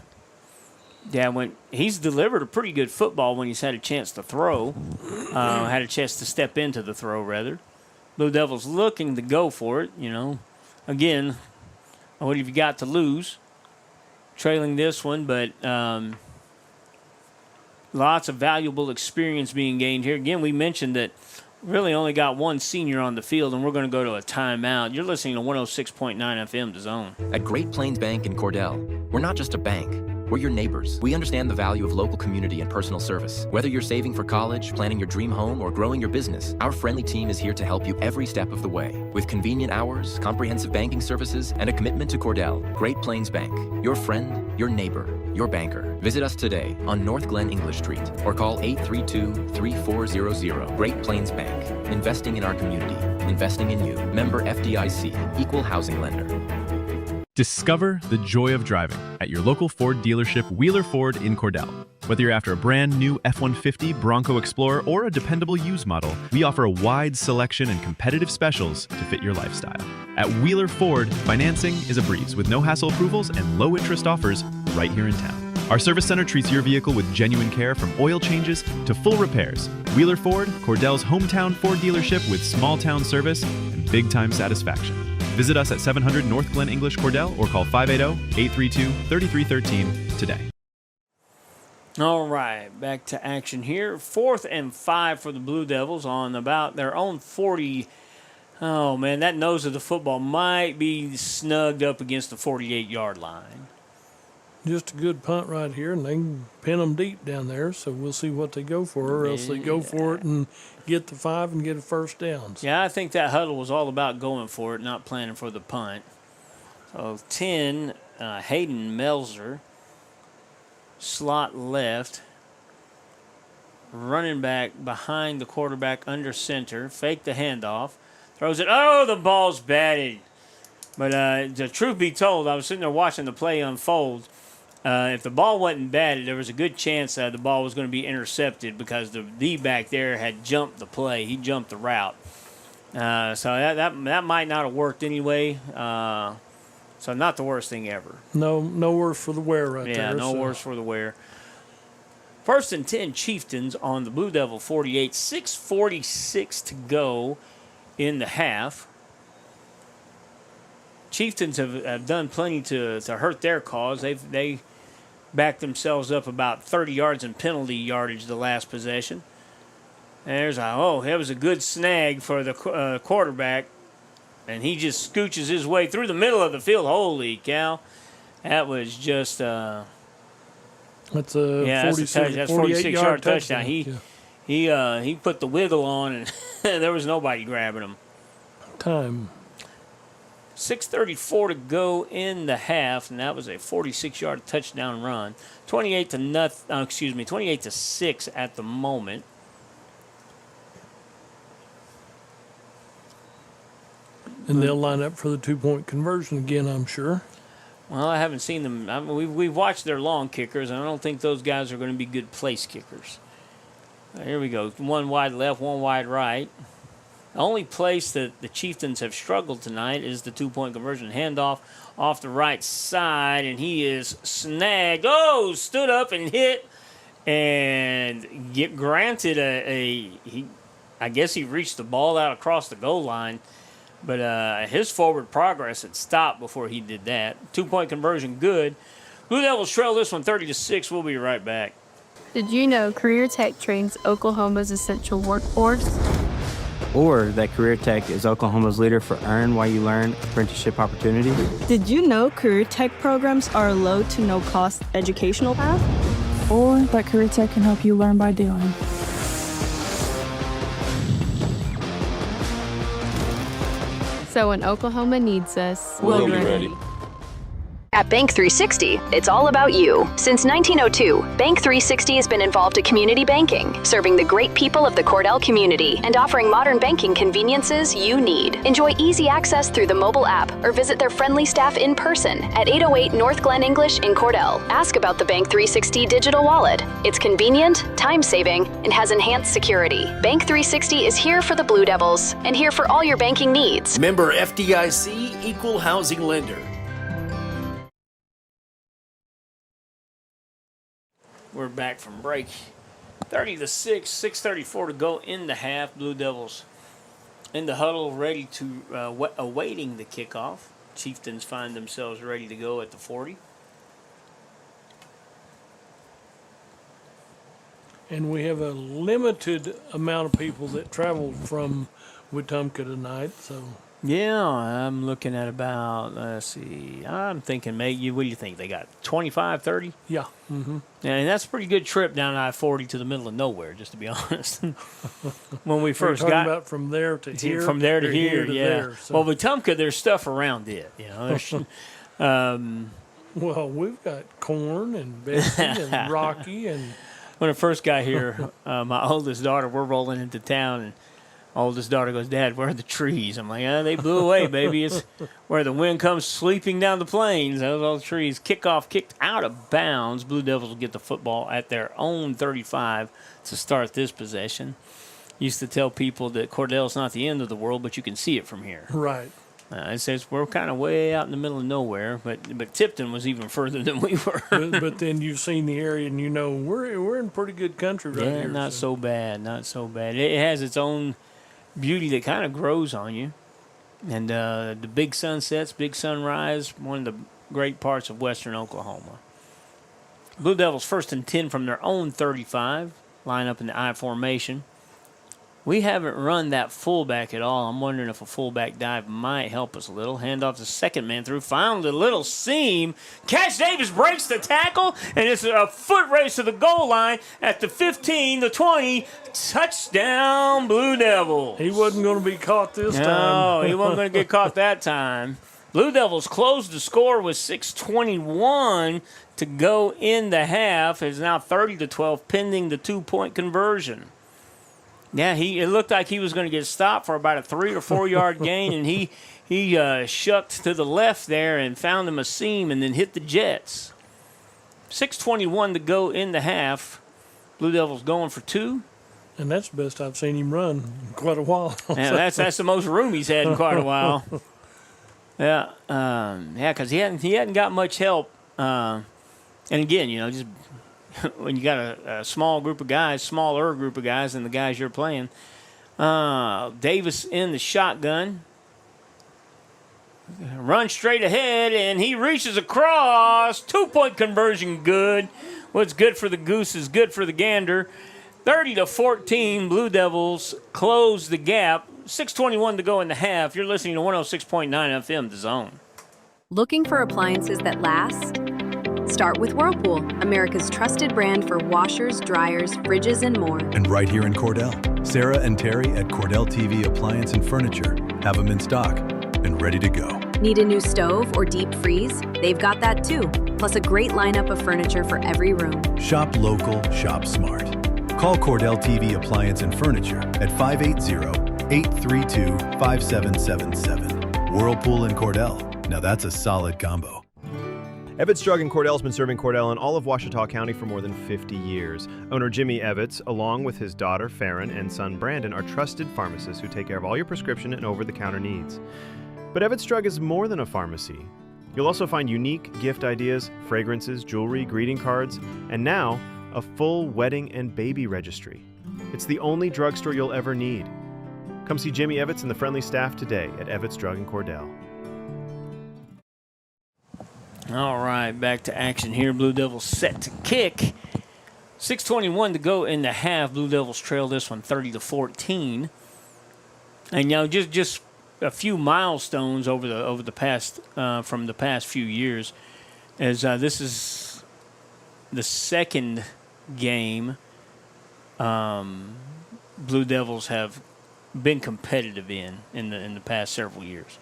Yeah, when he's delivered a pretty good football when he's had a chance to throw, had a chance to step into the throw, rather. Blue Devils looking to go for it, Again, what have you got to lose? Trailing this one, but lots of valuable experience being gained here. Again, we mentioned that really only got one senior on the field, and we're going to go to a timeout. You're listening to 106.9 FM to Zone. At Great Plains Bank in Cordell, we're not just a bank. We're your neighbors. We understand the value of local community and personal service. Whether you're saving for college, planning your dream home, or growing your business, our friendly team is here to help you every step of the way. With convenient hours, comprehensive banking services, and a commitment to Cordell, Great Plains Bank. Your friend, your neighbor, your banker. Visit us today on North Glen English Street or call 832-3400. Great Plains Bank. Investing in our community. Investing in you. Member FDIC. Equal housing lender. Discover the joy of driving at your local Ford dealership, Wheeler Ford in Cordell. Whether you're after a brand new F-150, Bronco Explorer, or a dependable used model, we offer a wide selection and competitive specials to fit your lifestyle. At Wheeler Ford, financing is a breeze with no hassle approvals and low interest offers right here in town. Our service center treats your vehicle with genuine care from oil changes to full repairs. Wheeler Ford, Cordell's hometown Ford dealership with small town service and big time satisfaction. Visit us at 700 North Glen English Cordell or call 580-832-3313 today. All right, back to action here. 4th and 5 for the Blue Devils on about their own 40. Oh, man, that nose of the football might be snugged up against the 48-yard line. Just a good punt right here, and they can pin them deep down there, so we'll see what they go for, or else they go for it and get the 5 and get a first down. Yeah, I think that huddle was all about going for it, not planning for the punt. So 10, Hayden Melzer, slot left, running back behind the quarterback under center, fake the handoff, throws it. Oh, the ball's batted. But the truth be told, I was sitting there watching the play unfold. If the ball wasn't batted, there was a good chance the ball was going to be intercepted because the D-back there had jumped the play. He jumped the route. So that might not have worked anyway. So not the worst thing ever. No worse for the wear right there. Yeah, no worse for the wear. 1st and 10 Chieftains on the Blue Devil 48. 6:46 to go in the half. Chieftains have done plenty to hurt their cause. They backed themselves up about 30 yards in penalty yardage the last possession. And that was a good snag for the quarterback. And he just scooches his way through the middle of the field. Holy cow. That was just... that's a 46-yard touchdown. He put the wiggle on, and there was nobody grabbing him. Time. 6:34 to go in the half, and that was a 46-yard touchdown run. 28 to 6 at the moment. And they'll line up for the 2-point conversion again, I'm sure. Well, I haven't seen them. We've watched their long kickers, and I don't think those guys are going to be good place kickers. Here we go. One wide left, one wide right. The only place that the Chieftains have struggled tonight is the 2-point conversion. Handoff off the right side, and he is snagged. Oh, stood up and hit, and granted I guess he reached the ball out across the goal line, but his forward progress had stopped before he did that. 2-point conversion good. Blue Devils trail this one 30-6. We'll be right back. Did you know Career Tech trains Oklahoma's essential workforce? Or that Career Tech is Oklahoma's leader for Earn While You Learn apprenticeship opportunities? Did you know Career Tech programs are a low to no cost educational path? Or that Career Tech can help you learn by doing. So when Oklahoma needs us, we'll be ready. At Bank 360, it's all about you. Since 1902, Bank 360 has been involved in community banking, serving the great people of the Cordell community and offering modern banking conveniences you need. Enjoy easy access through the mobile app or visit their friendly staff in person at 808 North Glen English in Cordell. Ask about the Bank 360 digital wallet. It's convenient, time-saving, and has enhanced security. Bank 360 is here for the Blue Devils and here for all your banking needs. Member FDIC, Equal Housing Lender. We're back from break. 30-6, 6:34 to go in the half. Blue Devils in the huddle, ready to awaiting the kickoff. Chieftains find themselves ready to go at the 40. And we have a limited amount of people that traveled from Wetumka tonight, so. Yeah, I'm looking at about, let's see, I'm thinking maybe, what do you think? They got 25, 30? Yeah. Mm-hmm. And that's a pretty good trip down I-40 to the middle of nowhere, just to be honest. When we first got about from there to here. From there to here, to yeah. there, so. Well, Wetumka, there's stuff around it, you know. Well, we've got Corn and Bessie and Rocky and. When I first got here, my oldest daughter, we're rolling into town, and oldest daughter goes, "Dad, where are the trees?" I'm like, they blew away, baby. It's where the wind comes sweeping down the plains. Those all the trees. Kickoff kicked out of bounds. Blue Devils will get the football at their own 35 to start this possession. Used to tell people that Cordell's not the end of the world, but you can see it from here. Right. It says we're kind of way out in the middle of nowhere, but Tipton was even further than we were. but then you've seen the area, and you know we're in pretty good country right here. Not so bad, not so bad. It has its own beauty that kind of grows on you. And the big sunsets, big sunrise, one of the great parts of western Oklahoma. Blue Devils 1st and 10 from their own 35, line up in the I formation. We haven't run that fullback at all. I'm wondering if a fullback dive might help us a little. Hand off the second man through. Found a little seam. Cash Davis breaks the tackle, and it's a foot race to the goal line at the 15, the 20. Touchdown, Blue Devils. He wasn't going to be caught this time. No, he wasn't going to get caught that time. Blue Devils closed the score with 6:21 to go in the half. It's now 30-12, pending the 2-point conversion. Yeah, it looked like he was going to get stopped for about a 3 or 4 yard gain, and he shucked to the left there and found him a seam and then hit the Jets. 6:21 to go in the half. Blue Devils going for 2. And that's the best I've seen him run in quite a while. Yeah, that's the most room he's had in quite a while. Yeah, because he hadn't got much help. And again, you know, just when you got a smaller group of guys than the guys you're playing. Davis in the shotgun. Run straight ahead, and he reaches across. 2-point conversion good. What's good for the goose is good for the gander. 30-14, Blue Devils close the gap. 6:21 to go in the half. You're listening to 106.9 FM, The Zone. Looking for appliances that last? Start with Whirlpool, America's trusted brand for washers, dryers, fridges, and more. And right here in Cordell, Sarah and Terry at Cordell TV Appliance and Furniture have them in stock and ready to go. Need a new stove or deep freeze? They've got that too, plus a great lineup of furniture for every room. Shop local, shop smart. Call Cordell TV Appliance and Furniture at 580-832-5777. Whirlpool and Cordell. Now that's a solid combo. Evetts Drug in Cordell has been serving Cordell and all of Ouachita County for more than 50 years. Owner Jimmy Evetts, along with his daughter Farron and son Brandon, are trusted pharmacists who take care of all your prescription and over-the-counter needs. But Evetts Drug is more than a pharmacy. You'll also find unique gift ideas, fragrances, jewelry, greeting cards, and now a full wedding and baby registry. It's the only drugstore you'll ever need. Come see Jimmy Evetts and the friendly staff today at Evetts Drug in Cordell. All right, back to action here. Blue Devils set to kick. 6:21 to go in the half. Blue Devils trail this one 30-14. And you know, just a few milestones over the past from the past few years, as this is the second game Blue Devils have been competitive in the past several years.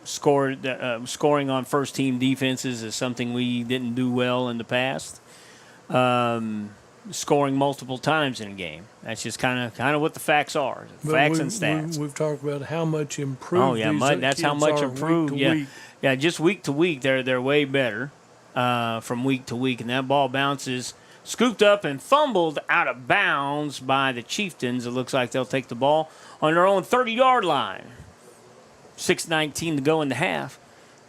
Scoring on first-team defenses is something we didn't do well in the past. Scoring multiple times in a game. That's just kind of what the facts are. Facts and stats. We've talked about how much improved. Oh yeah, that's how much improved. Week. Yeah. Just week to week, they're way better from week to week, and that ball bounces, scooped up and fumbled out of bounds by the Chieftains. It looks like they'll take the ball on their own 30-yard line. 6:19 to go in the half,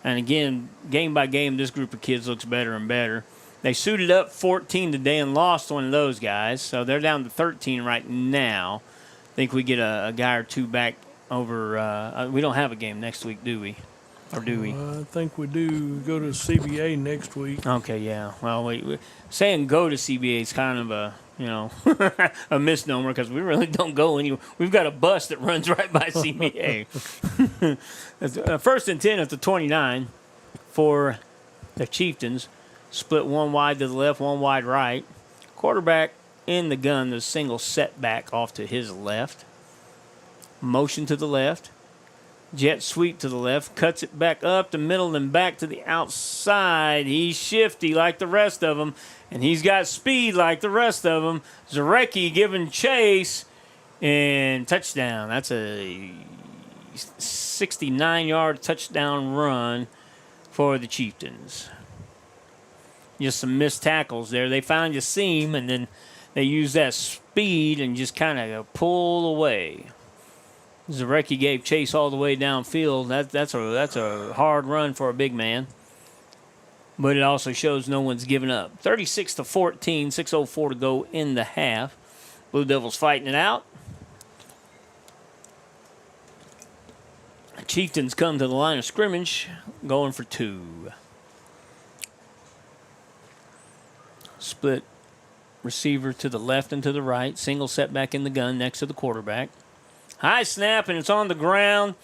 and again, game by game, this group of kids looks better and better. They suited up 14 today and lost one of those guys, so they're down to 13 right now. I think we get a guy or two back over. We don't have a game next week, do we? Or do we? I think we do. Go to CBA next week. Okay, yeah. Well, saying go to CBA is kind of a a misnomer because we really don't go anywhere. We've got a bus that runs right by CBA. First and 10 at the 29 for the Chieftains. Split one wide to the left, one wide right. Quarterback in the gun, the single setback off to his left. Motion to the left. Jet sweep to the left. Cuts it back up the middle and back to the outside. He's shifty like the rest of them, and he's got speed like the rest of them. Zarecki giving chase, and touchdown. That's a 69-yard touchdown run for the Chieftains. Just some missed tackles there. They found a seam, and then they use that speed and just kind of pull away. Zarecki gave chase all the way downfield. That's a hard run for a big man. But it also shows no one's given up. 36-14, 6:04 to go in the half. Blue Devils fighting it out. Chieftains come to the line of scrimmage, going for two. Split receiver to the left and to the right. Single setback in the gun next to the quarterback. High snap, and it's on the ground.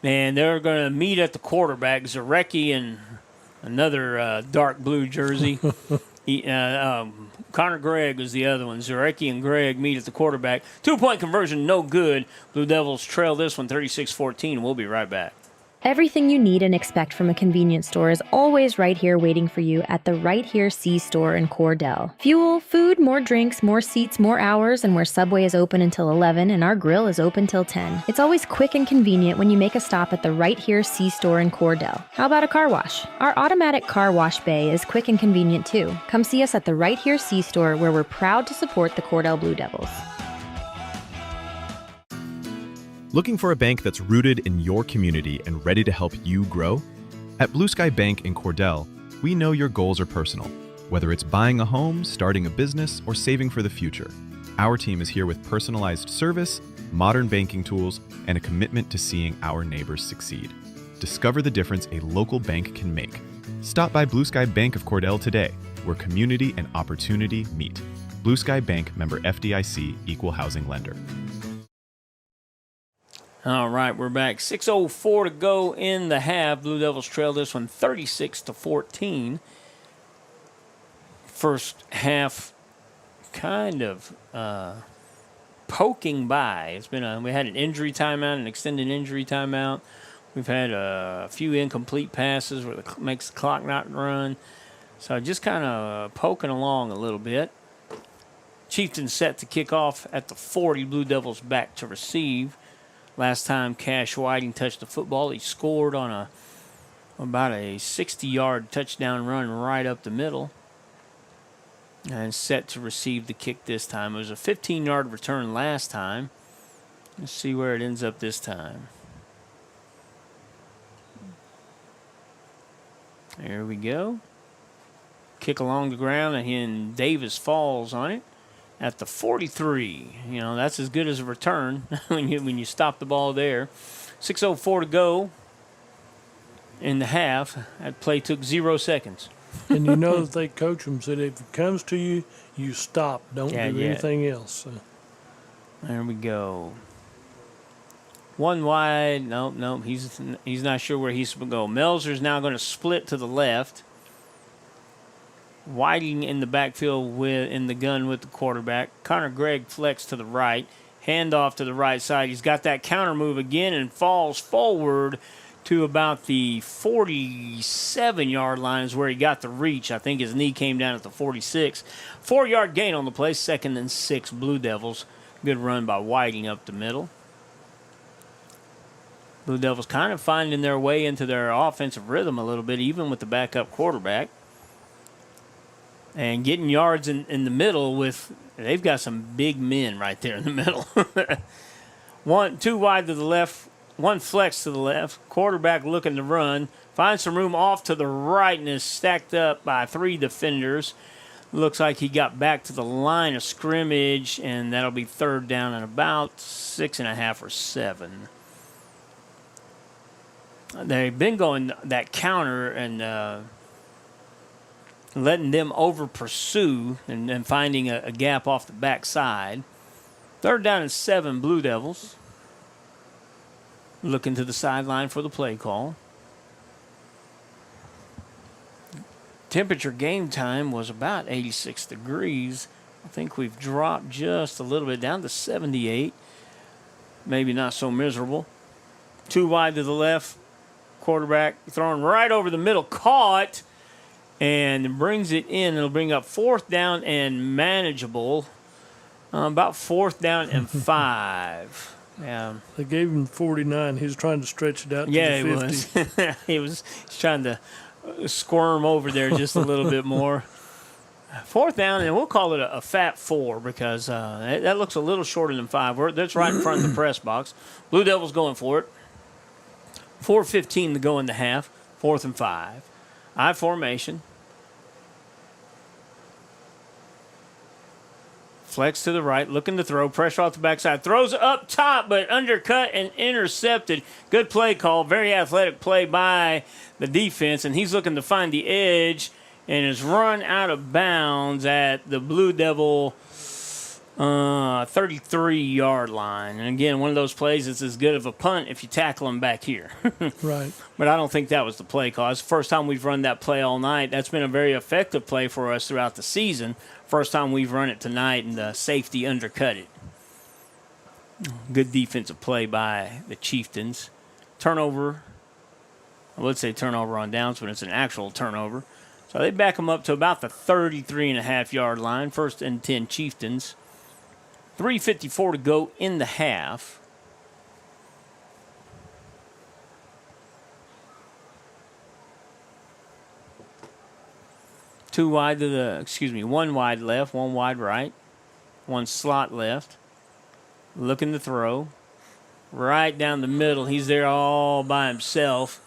And they're going to meet at the quarterback. Zarecki and another dark blue jersey. Connor Gregg was the other one. Zarecki and Gregg meet at the quarterback. 2-point conversion, no good. Blue Devils trail this one 36-14. We'll be right back. Everything you need and expect from a convenience store is always right here waiting for you at the Right Here C store in Cordell. Fuel, food, more drinks, more seats, more hours, and where Subway is open until 11 and our grill is open till 10. It's always quick and convenient when you make a stop at the Right Here C store in Cordell. How about a car wash? Our automatic car wash bay is quick and convenient too. Come see us at the Right Here C store, where we're proud to support the Cordell Blue Devils. Looking for a bank that's rooted in your community and ready to help you grow? At Blue Sky Bank in Cordell, we know your goals are personal. Whether it's buying a home, starting a business, or saving for the future, our team is here with personalized service, modern banking tools, and a commitment to seeing our neighbors succeed. Discover the difference a local bank can make. Stop by Blue Sky Bank of Cordell today, where community and opportunity meet. Blue Sky Bank, member FDIC, equal housing lender. All right, we're back. 6:04 to go in the half. Blue Devils trail this one 36-14. First half kind of poking by. We had an injury timeout, an extended injury timeout. We've had a few incomplete passes where it makes the clock not run. So just kind of poking along a little bit. Chieftains set to kick off at the 40. Blue Devils back to receive. Last time Cash Whiting touched the football, he scored on about a 60-yard touchdown run right up the middle. And set to receive the kick this time. It was a 15-yard return last time. Let's see where it ends up this time. There we go. Kick along the ground, and Davis falls on it. At the 43, that's as good as a return when you stop the ball there. 6:04 to go in the half. That play took 0 seconds. And that they coach them, said if it comes to you, you stop. Don't do anything else. So. There we go. One wide. No, he's not sure where he's going to go. Melzer's now going to split to the left. Whiting in the backfield in the gun with the quarterback. Connor Gregg flex to the right. Handoff to the right side. He's got that counter move again and falls forward to about the 47-yard line is where he got the reach. I think his knee came down at the 46. 4-yard gain on the play, 2nd and 6, Blue Devils. Good run by Whiting up the middle. Blue Devils kind of finding their way into their offensive rhythm a little bit, even with the backup quarterback. And getting yards in the middle with, they've got some big men right there in the middle. 2 wide to the left, 1 flex to the left. Quarterback looking to run. Finds some room off to the right and is stacked up by 3 defenders. Looks like he got back to the line of scrimmage, and that'll be 3rd down and about 6.5 or 7. They've been going that counter and letting them over pursue and finding a gap off the backside. 3rd down and 7, Blue Devils. Looking to the sideline for the play call. Temperature game time was about 86 degrees. I think we've dropped just a little bit down to 78. Maybe not so miserable. 2 wide to the left. Quarterback thrown right over the middle. Caught and brings it in. It'll bring up 4th down and manageable. About 4th down and 5. Yeah. They gave him 49. He was trying to stretch it out to the 50. He was trying to squirm over there just a little bit more. 4th down, and we'll call it a fat 4 because that looks a little shorter than 5. That's right in front of the press box. Blue Devils going for it. 4:15 to go in the half. 4th and 5. I formation. Flex to the right, looking to throw. Pressure off the backside. Throws up top, but undercut and intercepted. Good play call. Very athletic play by the defense, and he's looking to find the edge and is run out of bounds at the Blue Devil 33-yard line. And again, one of those plays that's as good of a punt if you tackle him back here. Right. But I don't think that was the play call. It's the first time we've run that play all night. That's been a very effective play for us throughout the season. First time we've run it tonight, and the safety undercut it. Good defensive play by the Chieftains. Turnover. I would say turnover on downs, but it's an actual turnover. So they back them up to about the 33.5-yard line. 1st and 10 Chieftains. 3:54 to go in the half. One wide left, 1 wide right, 1 slot left. Looking to throw. Right down the middle. He's there all by himself.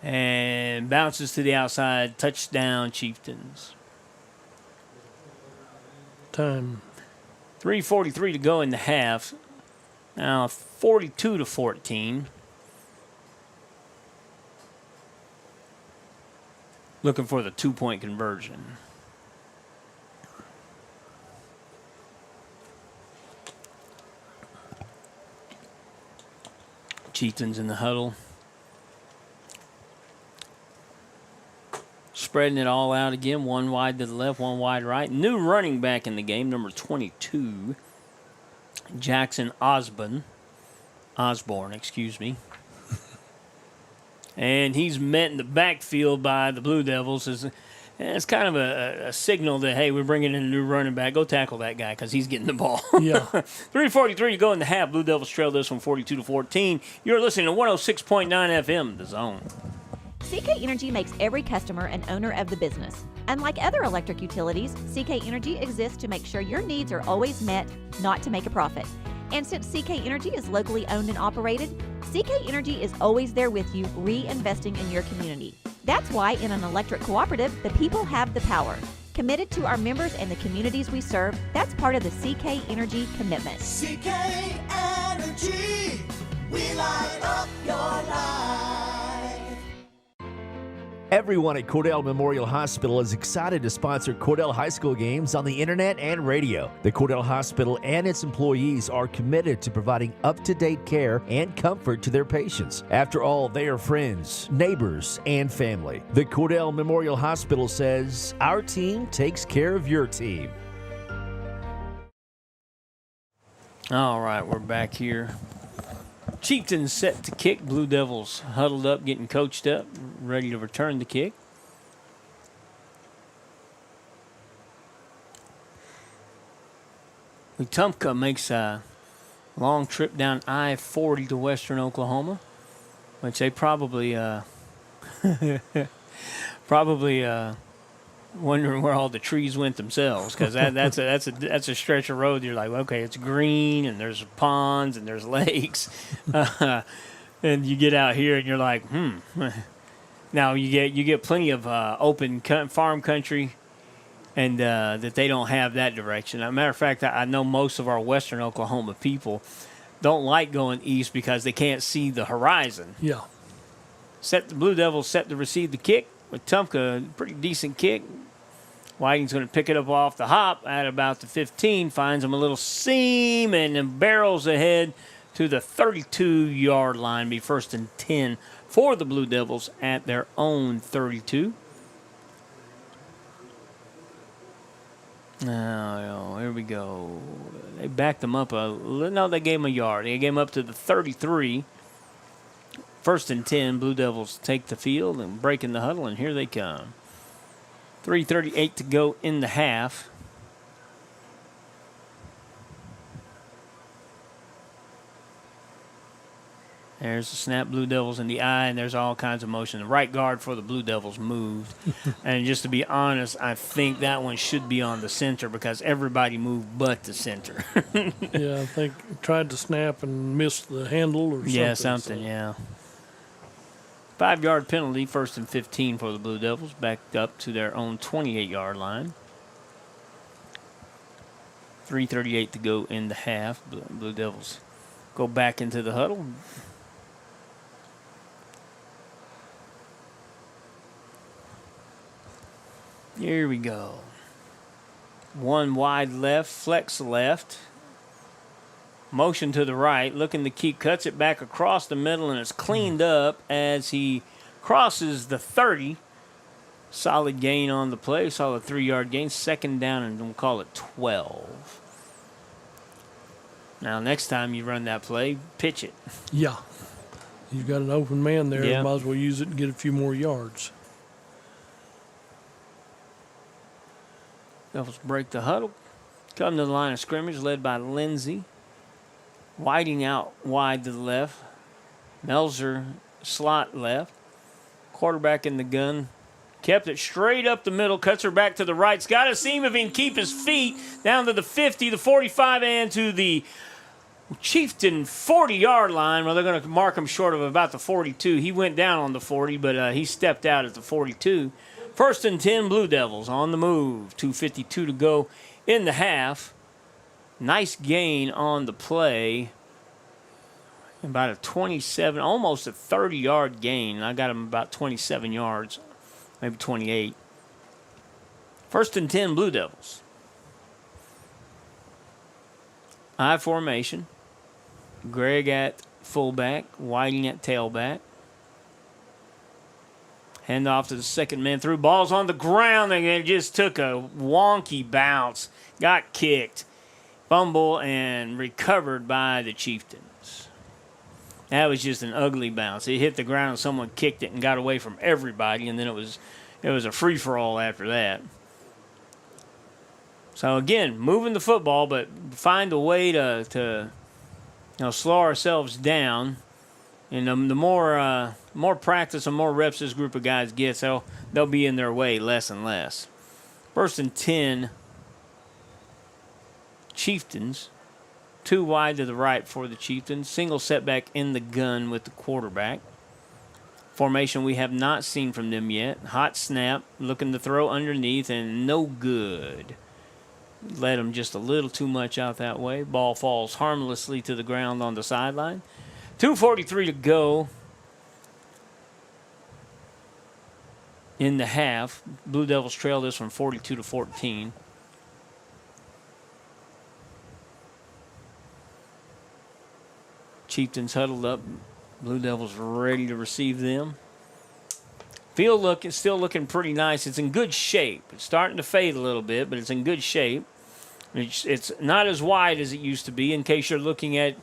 And bounces to the outside. Touchdown, Chieftains. Time. 3:43 to go in the half. Now 42-14. Looking for the 2-point conversion. Chieftains in the huddle. Spreading it all out again. 1 wide to the left, 1 wide right. New running back in the game, number 22. Jackson Osborne, and he's met in the backfield by the Blue Devils. It's kind of a signal that, hey, we're bringing in a new running back. Go tackle that guy because he's getting the ball. Yeah. 3:43 to go in the half. Blue Devils trail this one 42-14. You're listening to 106.9 FM, The Zone. CK Energy makes every customer an owner of the business. Unlike other electric utilities, CK Energy exists to make sure your needs are always met, not to make a profit. And since CK Energy is locally owned and operated, CK Energy is always there with you, reinvesting in your community. That's why in an electric cooperative, the people have the power. Committed to our members and the communities we serve, that's part of the CK Energy commitment. CK Energy, we light up your life. Everyone at Cordell Memorial Hospital is excited to sponsor Cordell High School games on the internet and radio. The Cordell Hospital and its employees are committed to providing up-to-date care and comfort to their patients. After all, they are friends, neighbors, and family. The Cordell Memorial Hospital says, our team takes care of your team. All right, we're back here. Chieftains set to kick. Blue Devils huddled up, getting coached up, ready to return the kick. Wetumka makes a long trip down I-40 to western Oklahoma, which they probably wondering where all the trees went themselves, because that's a stretch of road. You're like, okay, it's green and there's ponds and there's lakes, and you get out here and you're like, Now you get plenty of open farm country, and that they don't have that direction. As a matter of fact, I know most of our western Oklahoma people don't like going east because they can't see the horizon. Yeah. The Blue Devils set to receive the kick. Wetumka, pretty decent kick. Whiting's going to pick it up off the hop at about the 15, finds him a little seam, and then barrels ahead to the 32-yard line. Be 1st and 10 for the Blue Devils at their own 32. Now, here we go. They backed them up they gave him a yard. They gave him up to the 33. 1st and 10, Blue Devils take the field and break in the huddle, and here they come. 3:38 to go in the half. There's the snap, Blue Devils in the eye, and there's all kinds of motion. The right guard for the Blue Devils moved. And just to be honest, I think that one should be on the center because everybody moved but the center. Yeah, I think tried to snap and missed the handle or something. Yeah, something, yeah. 5-yard penalty, 1st and 15 for the Blue Devils, backed up to their own 28-yard line. 3:38 to go in the half. Blue Devils go back into the huddle. Here we go. One wide left, flex left. Motion to the right, looking to keep, cuts it back across the middle, and it's cleaned up as he crosses the 30. Solid gain on the play, solid 3-yard gain. 2nd down, and we'll call it 12. Now, next time you run that play, pitch it. Yeah. You've got an open man there. Yeah. Might as well use it and get a few more yards. Devils break the huddle. Come to the line of scrimmage, led by Lindsey. Whiting out wide to the left. Melzer slot left. Quarterback in the gun. Kept it straight up the middle. Cuts her back to the right. It's got to see if he can keep his feet down to the 50, the 45, and to the Chieftain 40-yard line. Well, they're going to mark him short of about the 42. He went down on the 40, but he stepped out at the 42. 1st and 10, Blue Devils on the move. 2:52 to go in the half. Nice gain on the play. About a 27, almost a 30-yard gain. I got him about 27 yards, maybe 28. 1st and 10, Blue Devils. I formation. Greg at fullback, Whiting at tailback. Hand off to the 2nd man through. Ball's on the ground, and it just took a wonky bounce. Got kicked. Fumble and recovered by the Chieftains. That was just an ugly bounce. It hit the ground and someone kicked it and got away from everybody, and then it was a free-for-all after that. So, again, moving the football, but find a way to slow ourselves down. And the more practice and more reps this group of guys gets, they'll be in their way less and less. 1st and 10, Chieftains. 2 wide to the right for the Chieftains. Single setback in the gun with the quarterback. Formation we have not seen from them yet. Hot snap, looking to throw underneath, and no good. Led them just a little too much out that way. Ball falls harmlessly to the ground on the sideline. 2:43 to go in the half. Blue Devils trail this from 42-14. Chieftains huddled up. Blue Devils ready to receive them. Field is still looking pretty nice. It's in good shape. It's starting to fade a little bit, but it's in good shape. It's not as wide as it used to be. In case you're looking at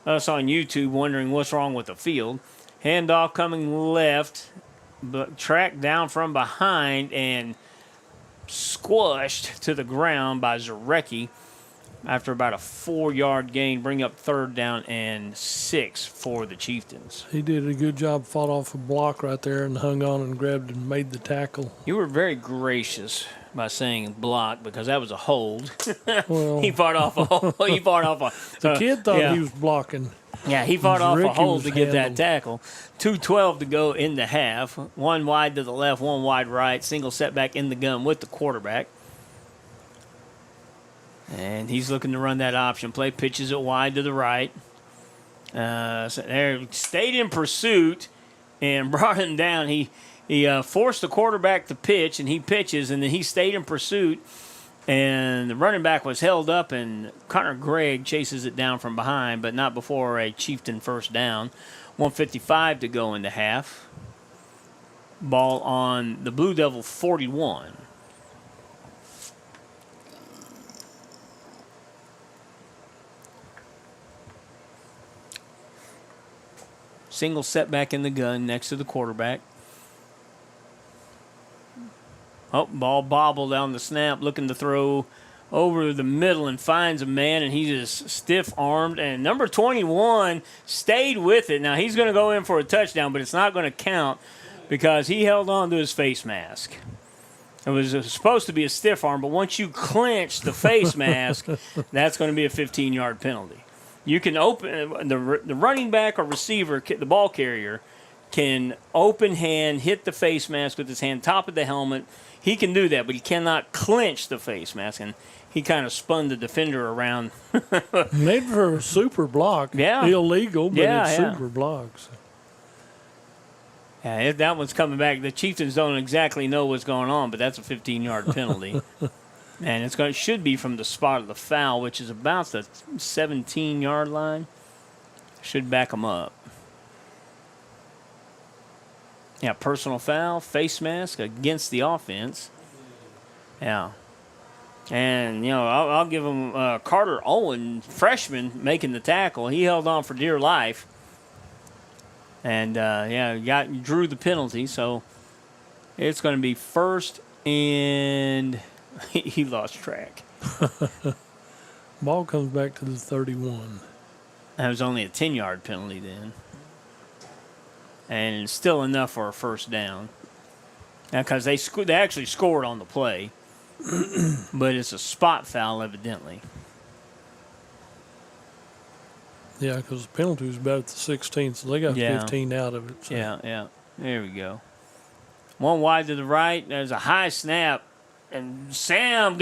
us on YouTube wondering what's wrong with the field. Handoff coming left, but tracked down from behind and squashed to the ground by Zarecki after about a 4-yard gain, bring up 3rd down and 6 for the Chieftains. He did a good job, fought off a block right there and hung on and grabbed and made the tackle. You were very gracious by saying block because that was a hold. Well, he fought off a hold. He fought off a. The kid thought he was blocking. Yeah, he fought off a hold to get handled. that tackle. 2:12 to go in the half. 1 wide to the left, 1 wide right. Single setback in the gun with the quarterback. And he's looking to run that option play. Pitches it wide to the right. So there, stayed in pursuit and brought him down. He forced the quarterback to pitch, and he pitches, and then he stayed in pursuit. And the running back was held up, and Connor Gregg chases it down from behind, but not before a Chieftain first down. 1:55 to go in the half. Ball on the Blue Devil 41. Single setback in the gun next to the quarterback. Oh, ball bobbled down the snap, looking to throw over the middle and finds a man, and he's just stiff-armed. And number 21 stayed with it. Now, he's going to go in for a touchdown, but it's not going to count because he held on to his face mask. It was supposed to be a stiff arm, but once you clinch the face mask, that's going to be a 15-yard penalty. You can open the running back or receiver, the ball carrier, can open hand, hit the face mask with his hand, top of the helmet. He can do that, but he cannot clinch the face mask. And he kind of spun the defender around. Made for a super block. Yeah. Illegal, but it's super blocks. Yeah, that one's coming back. The Chieftains don't exactly know what's going on, but that's a 15-yard penalty. And it should be from the spot of the foul, which is about the 17-yard line. Should back them up. Yeah, personal foul, face mask against the offense. Yeah. And, I'll give him Carter Owen, freshman, making the tackle. He held on for dear life. And, drew the penalty. So it's going to be first and he lost track. Ball comes back to the 31. That was only a 10-yard penalty then. And still enough for a first down. Because they actually scored on the play. But it's a spot foul, evidently. Yeah, because the penalty was about at the 16th, so they got 15 out of it. So. Yeah. There we go. 1 wide to the right. There's a high snap. And Sam,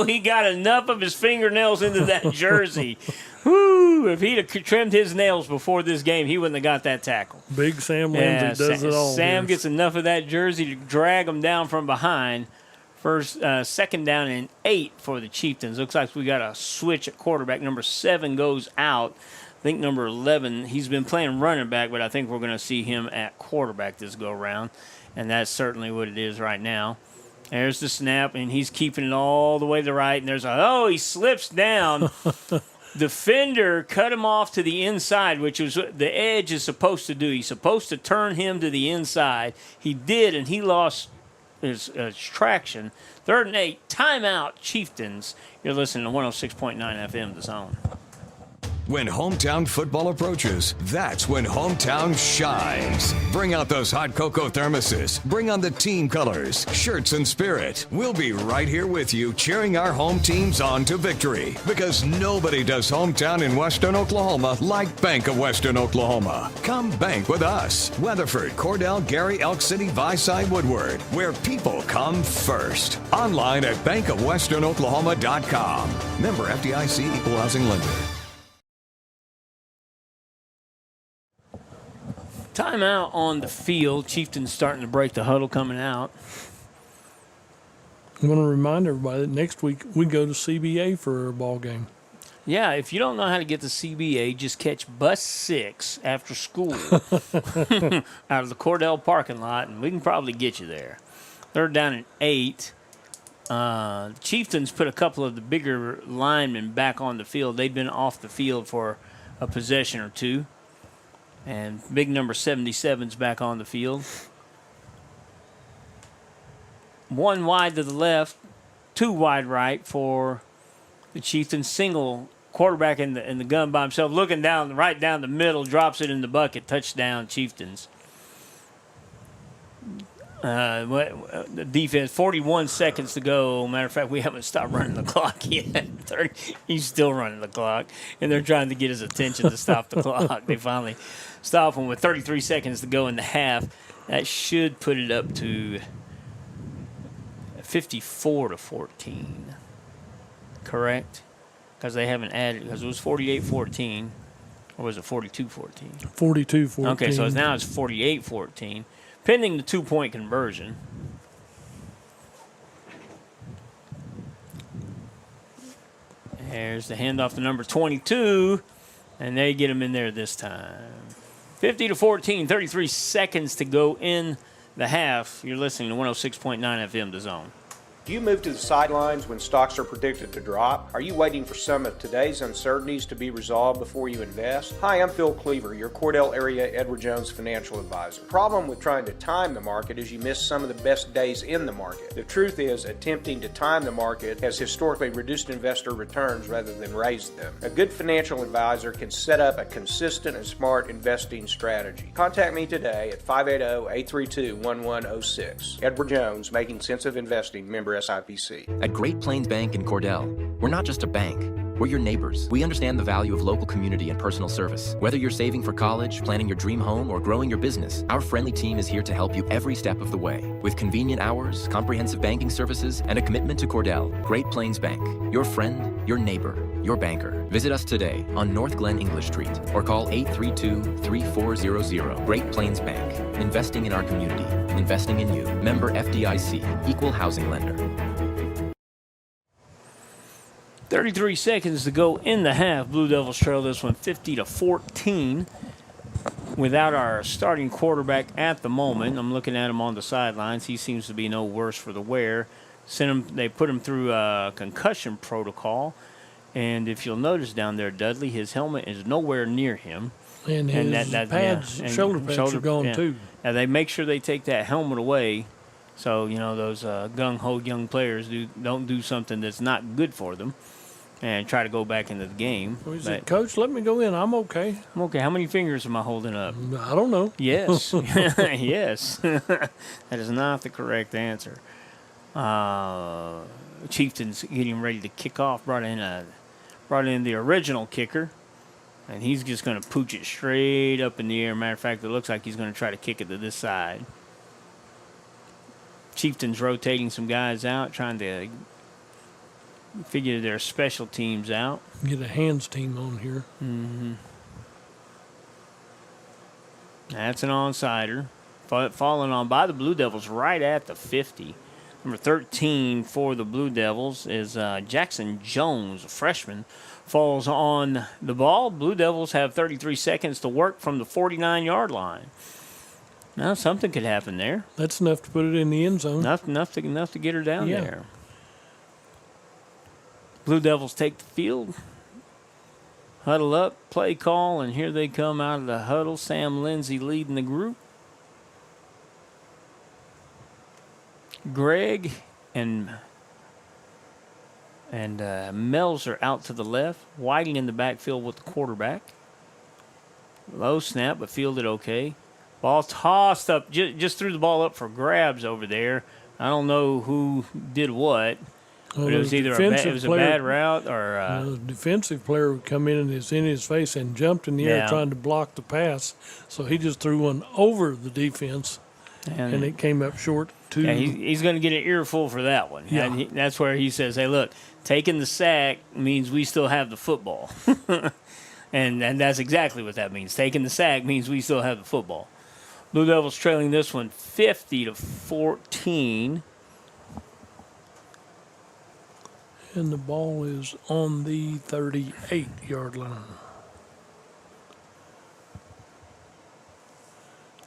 he got enough of his fingernails into that jersey. Whoo! If he'd have trimmed his nails before this game, he wouldn't have got that tackle. Big Sam Lindsay does it all. Sam gets enough of that jersey to drag him down from behind. Second down and 8 for the Chieftains. Looks like we got a switch at quarterback. Number 7 goes out. I think number 11, he's been playing running back, but I think we're going to see him at quarterback this go-around. And that's certainly what it is right now. There's the snap, and he's keeping it all the way to the right. And there's he slips down. Defender cut him off to the inside, which is what the edge is supposed to do. He's supposed to turn him to the inside. He did, and he lost his traction. 3rd and 8, timeout, Chieftains. You're listening to 106.9 FM, The Zone. When hometown football approaches, that's when hometown shines. Bring out those hot cocoa thermoses. Bring on the team colors, shirts, and spirit. We'll be right here with you, cheering our home teams on to victory. Because nobody does hometown in Western Oklahoma like Bank of Western Oklahoma. Come bank with us. Weatherford, Cordell, Gary, Elk City, Viside, Woodward, where people come first. Online at bankofwesternoklahoma.com. Member FDIC, Equal Housing Lender. Timeout on the field. Chieftains starting to break the huddle coming out. I want to remind everybody that next week we go to CBA for a ball game. Yeah, if you don't know how to get to CBA, just catch bus 6 after school out of the Cordell parking lot, and we can probably get you there. 3rd down and 8. Chieftains put a couple of the bigger linemen back on the field. They'd been off the field for a possession or two. And big number 77's back on the field. One wide to the left, two wide right for the Chieftains. Single quarterback in the gun by himself, looking down right down the middle, drops it in the bucket. Touchdown, Chieftains. The defense, 41 seconds to go. Matter of fact, we haven't stopped running the clock yet. He's still running the clock, and they're trying to get his attention to stop the clock. They finally stop him with 33 seconds to go in the half. That should put it up to 54-14. Correct? Because they haven't added, because it was 48-14, or was it 42-14? 42-14. Okay, so now it's 48-14. Pending the 2-point conversion. There's the handoff to number 22, and they get him in there this time. 50-14, 33 seconds to go in the half. You're listening to 106.9 FM, The Zone. Do you move to the sidelines when stocks are predicted to drop? Are you waiting for some of today's uncertainties to be resolved before you invest? Hi, I'm Phil Cleaver, your Cordell area Edward Jones financial advisor. The problem with trying to time the market is you miss some of the best days in the market. The truth is, attempting to time the market has historically reduced investor returns rather than raised them. A good financial advisor can set up a consistent and smart investing strategy. Contact me today at 580-832-1106. Edward Jones, Making Sense of Investing, member SIPC. At Great Plains Bank in Cordell, we're not just a bank. We're your neighbors. We understand the value of local community and personal service. Whether you're saving for college, planning your dream home, or growing your business, our friendly team is here to help you every step of the way. With convenient hours, comprehensive banking services, and a commitment to Cordell, Great Plains Bank. Your friend, your neighbor, your banker. Visit us today on North Glen English Street or call 832-3400. Great Plains Bank. Investing in our community. Investing in you. Member FDIC. Equal housing lender. 33 seconds to go in the half. Blue Devils trail this one 50-14 without our starting quarterback at the moment. I'm looking at him on the sidelines. He seems to be no worse for the wear. They put him through a concussion protocol. And if you'll notice down there, Dudley, his helmet is nowhere near him. And his pads, shoulder pads are gone too. Now they make sure they take that helmet away. So, those gung-ho young players don't do something that's not good for them and try to go back into the game. Well, he said, Coach, let me go in. I'm okay. I'm okay. How many fingers am I holding up? I don't know. Yes. Yes. That is not the correct answer. Chieftains getting ready to kick off. Brought in the original kicker, and he's just going to pooch it straight up in the air. Matter of fact, it looks like he's going to try to kick it to this side. Chieftains rotating some guys out, trying to figure their special teams out. Get a hands team on here. Mm-hmm. That's an onside-er. Falling on by the Blue Devils right at the 50. Number 13 for the Blue Devils is Jackson Jones, a freshman, falls on the ball. Blue Devils have 33 seconds to work from the 49-yard line. Now, something could happen there. That's enough to put it in the end zone. Enough to get her down there. Blue Devils take the field. Huddle up, play call, and here they come out of the huddle. Sam Lindsay leading the group. Greg and Melzer out to the left. Whiting in the backfield with the quarterback. Low snap, but fielded okay. Ball tossed up, just threw the ball up for grabs over there. I don't know who did what. But it was either a bad route or... the defensive player would come in and it's in his face and jumped in the air trying to block the pass. So he just threw one over the defense, and it came up short. Yeah, he's going to get an earful for that one. Yeah. And that's where he says, hey, look, taking the sack means we still have the football. and that's exactly what that means. Taking the sack means we still have the football. Blue Devils trailing this one 50-14. And the ball is on the 38-yard line.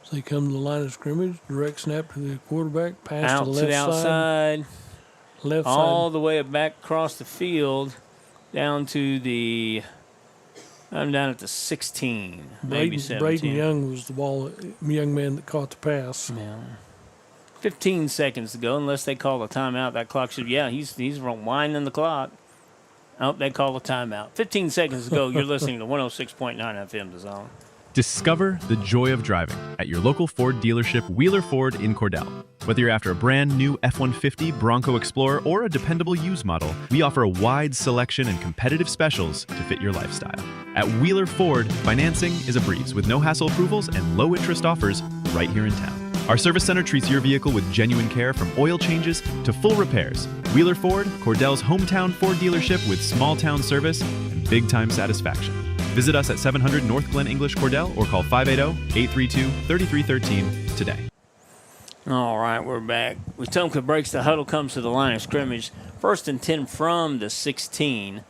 So they come to the line of scrimmage, direct snap to the quarterback, pass out to the left outside. Left all side. the way back across the field down to the I'm down at the 16, maybe 17. Braden Young was the young man that caught the pass. Yeah. 15 seconds to go, unless they call a timeout. That clock should, he's winding the clock. Oh, they call a timeout. 15 seconds to go. You're listening to 106.9 FM The Zone. Discover the joy of driving at your local Ford dealership, Wheeler Ford in Cordell. Whether you're after a brand new F-150, Bronco Explorer, or a dependable used model, we offer a wide selection and competitive specials to fit your lifestyle. At Wheeler Ford, financing is a breeze with no hassle approvals and low interest offers right here in town. Our service center treats your vehicle with genuine care from oil changes to full repairs. Wheeler Ford, Cordell's hometown Ford dealership with small town service and big time satisfaction. Visit us at 700 North Glen English Cordell or call 580-832-3313 today. All right, we're back. Wetumka breaks the huddle, comes to the line of scrimmage. 1st and 10 from the 16.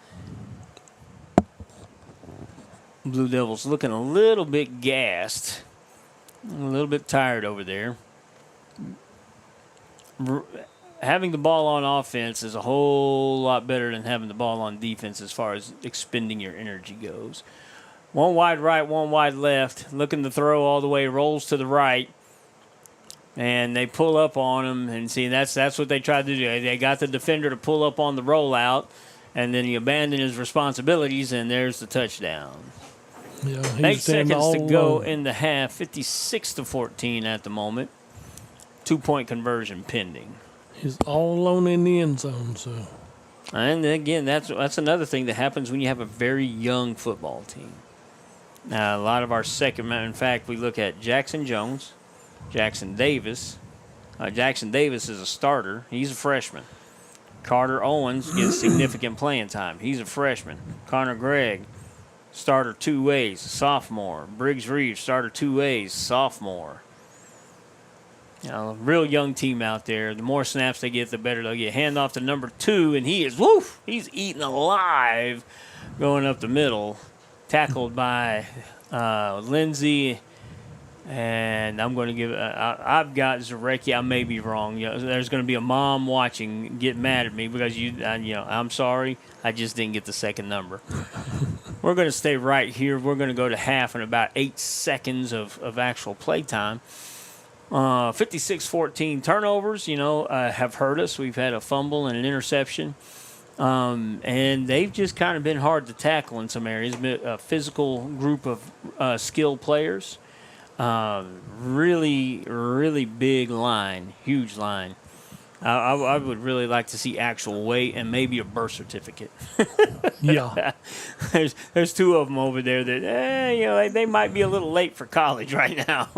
Blue Devils looking a little bit gassed. A little bit tired over there. Having the ball on offense is a whole lot better than having the ball on defense as far as expending your energy goes. One wide right, one wide left. Looking to throw all the way, rolls to the right. And they pull up on him. And see, that's what they tried to do. They got the defender to pull up on the rollout. And then he abandoned his responsibilities, and there's the touchdown. Yeah, 8 seconds to go in the half, 56-14 at the moment. 2-point conversion pending. He's all alone in the end zone. So, and again, that's another thing that happens when you have a very young football team. Now, a lot of our second man, in fact, we look at Jackson Jones, Jackson Davis. Jackson Davis is a starter. He's a freshman. Carter Owens gets significant playing time. He's a freshman. Connor Gregg, starter 2 ways, sophomore. Briggs Reeves, starter 2 ways, sophomore. Real young team out there. The more snaps they get, the better they'll get. Hand off to number 2, and he's eaten alive going up the middle. Tackled by Lindsey, and I'm going to give I've got Zarecki. I may be wrong. There's going to be a mom watching get mad at me because I'm sorry. I just didn't get the second number. We're going to stay right here. We're going to go to half in about 8 seconds of actual play time. 56-14 turnovers, have hurt us. We've had a fumble and an interception. And they've just kind of been hard to tackle in some areas. A physical group of skilled players. Really, really big line, huge line. I would really like to see actual weight and maybe a birth certificate. Yeah. There's 2 of them over there that, they might be a little late for college right now.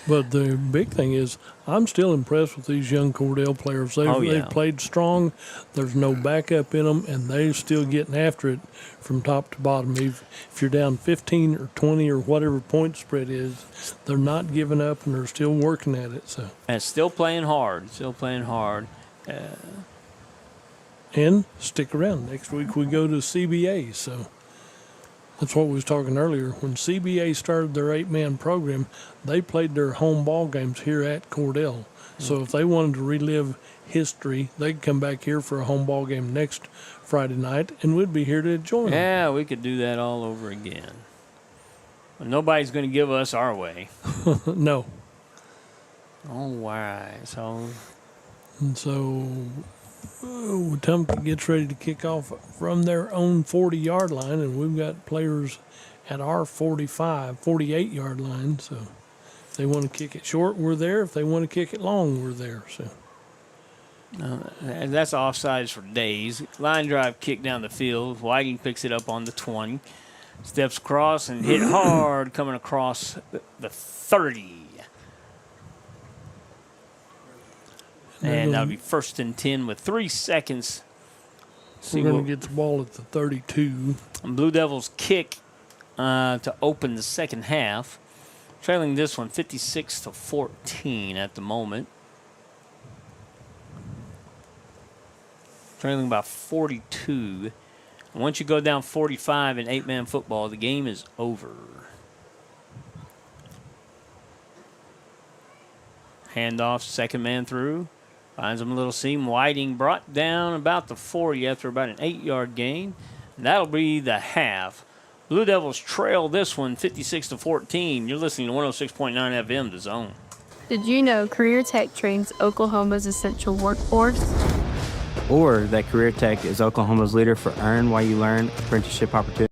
But the big thing is, I'm still impressed with these young Cordell players. They've played strong. There's no backup in them, and they're still getting after it from top to bottom. If you're down 15 or 20 or whatever point spread is, they're not giving up, and they're still working at it. So and still playing hard. And stick around. Next week we go to CBA, so that's what we was talking earlier. When CBA started their 8-man program, they played their home ball games here at Cordell. So if they wanted to relive history, they could come back here for a home ball game next Friday night, and we'd be here to join them. Yeah, we could do that all over again. But nobody's going to give us our way. No. All right. So Wetumka gets ready to kick off from their own 40-yard line, and we've got players at our 48-yard line. So if they want to kick it short, we're there. If they want to kick it long, we're there. So and that's offsides for days. Line drive kick down the field. Whiting picks it up on the 20. Steps across and hit hard coming across the 30. And that'll be 1st and 10 with 3 seconds. We're going to get the ball at the 32. Blue Devils kick to open the second half. Trailing this one 56-14 at the moment. Trailing by 42. And once you go down 45 in 8-man football, the game is over. Handoff, second man through. Finds him a little seam. Whiting brought down about the 40 after about an 8-yard gain. And that'll be the half. Blue Devils trail this one 56-14. You're listening to 106.9 FM, The Zone. Did you know Career Tech trains Oklahoma's essential workforce? Or that Career Tech is Oklahoma's leader for Earn While You Learn apprenticeship opportunities.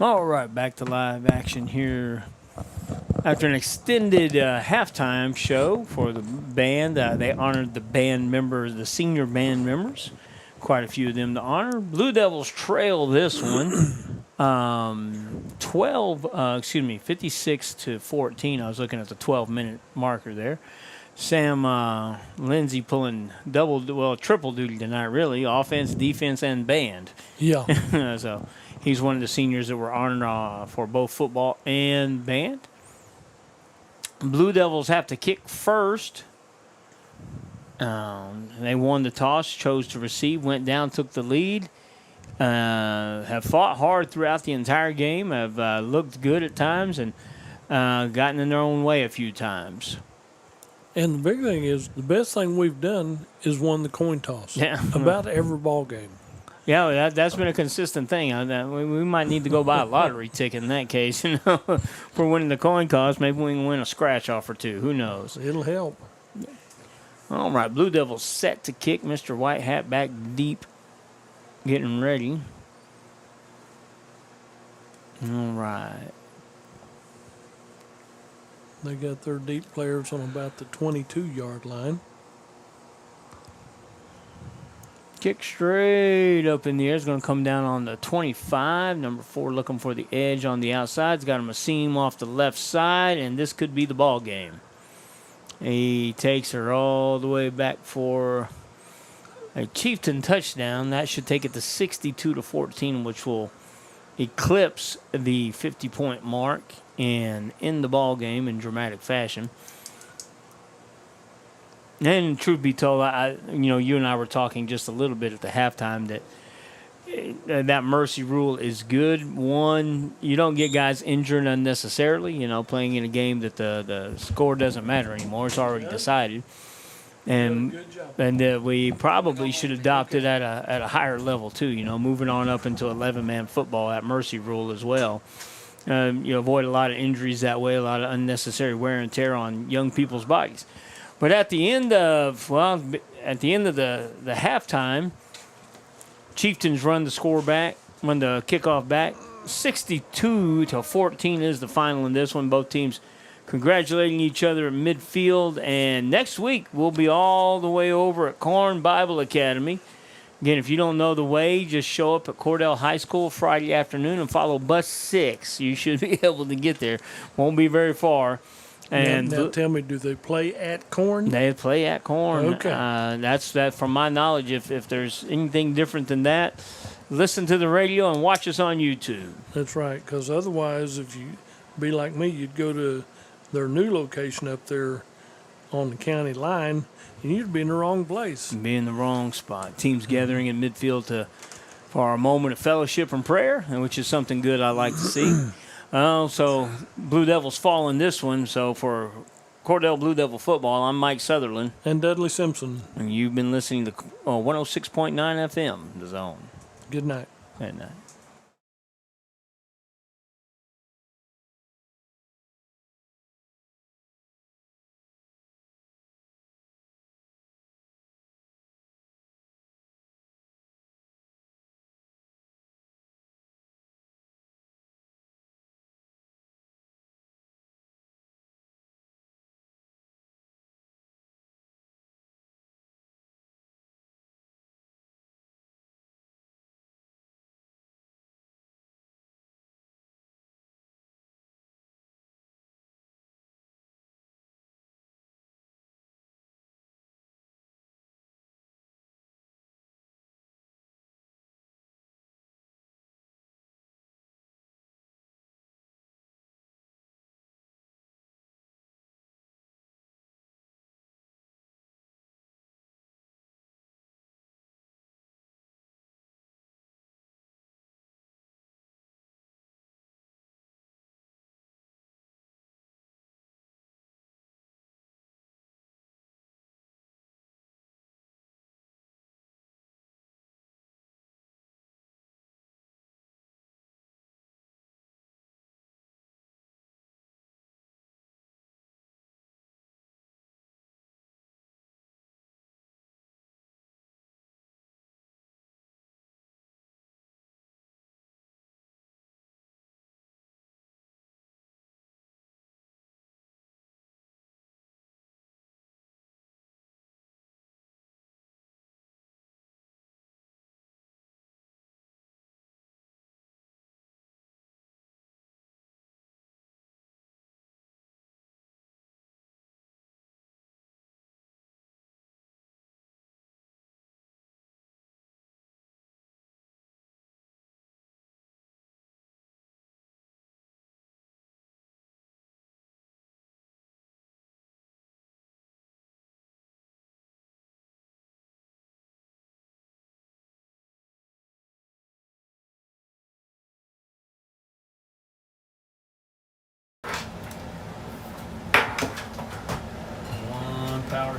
All right, back to live action here. After an extended halftime show for the band, they honored the band members, the senior band members. Quite a few of them to honor. Blue Devils trail this one, 56 to 14. I was looking at the 12-minute marker there. Sam Lindsay pulling triple duty tonight, really. Offense, defense, and band. Yeah. So he's one of the seniors that were honored for both football and band. Blue Devils have to kick first. They won the toss, chose to receive, went down, took the lead. Have fought hard throughout the entire game, have looked good at times, and gotten in their own way a few times. And the big thing is, the best thing we've done is won the coin toss. Yeah. About every ball game. Yeah, that's been a consistent thing. We might need to go buy a lottery ticket in that case. For winning the coin toss, maybe we can win a scratch off or two. Who knows? It'll help. All right, Blue Devils set to kick. Mr. White Hat back deep, getting ready. All right. They got their deep players on about the 22-yard line. Kick straight up in the air. It's going to come down on the 25. Number 4 looking for the edge on the outside. It's got him a seam off the left side, and this could be the ball game. He takes her all the way back for a Chieftain touchdown. That should take it to 62 to 14, which will eclipse the 50-point mark and end the ball game in dramatic fashion. And truth be told, you and I were talking just a little bit at the halftime that mercy rule is good. One, you don't get guys injured unnecessarily, playing in a game that the score doesn't matter anymore. It's already decided. And we probably should adopt it at a higher level, too, moving on up into 11-man football, that mercy rule as well. You avoid a lot of injuries that way, a lot of unnecessary wear and tear on young people's bodies. But at the end of the halftime, Chieftains run the kickoff back. 62 to 14 is the final in this one. Both teams congratulating each other at midfield. And next week, we'll be all the way over at Corn Bible Academy. Again, if you don't know the way, just show up at Cordell High School Friday afternoon and follow bus 6. You should be able to get there. Won't be very far. And now tell me, do they play at Corn? They play at Corn. Okay. That's from my knowledge. If there's anything different than that, listen to the radio and watch us on YouTube. That's right, because otherwise, if you be like me, you'd go to their new location up there on the county line, and you'd be in the wrong place. Be in the wrong spot. Teams gathering in midfield for our moment of fellowship and prayer, which is something good I like to see. So Blue Devils fall in this one. So for Cordell Blue Devil Football, I'm Mike Sutherland. And Dudley Simpson. And you've been listening to 106.9 FM, The Zone. Good night. Good night.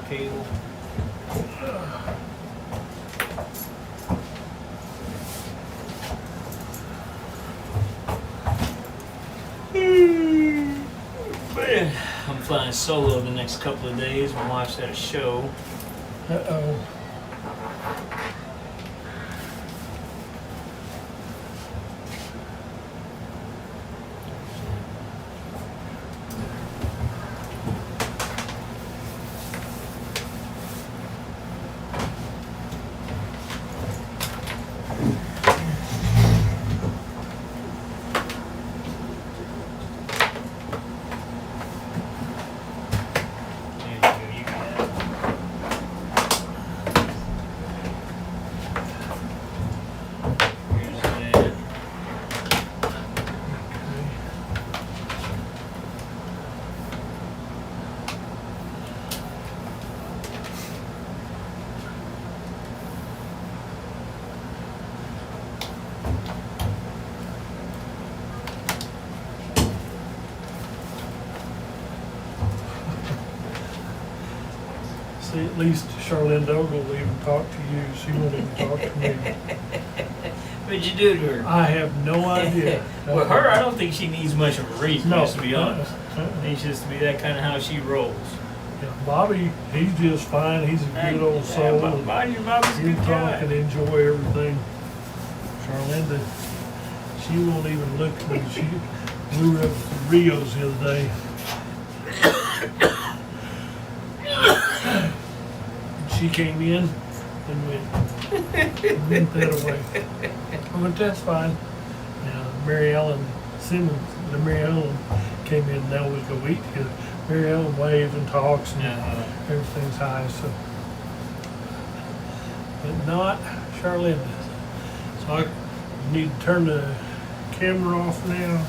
cable. Man, I'm flying solo the next couple of days. My wife's at a show. Uh-oh. See, at least Charlene Dogle will even talk to you. She won't even talk to me. What'd you do to her? I have no idea. Well, her, I don't think she needs much of a reason, No. just to be honest. I think she's just to be that kind of how she rolls. Yeah, Bobby, he's just fine. He's a good old soul. Bobby's a He'll good talk guy. and enjoy everything. Charlinda, she won't even look at me. We were up at Rio's the other day. She came in and went that away. I went, that's fine. Now, Mary Ellen Simmons, Mary Ellen came in and they always go eat together. Mary Ellen waves and talks and everything's high, so. But not Charlinda. So I need to turn the camera off now.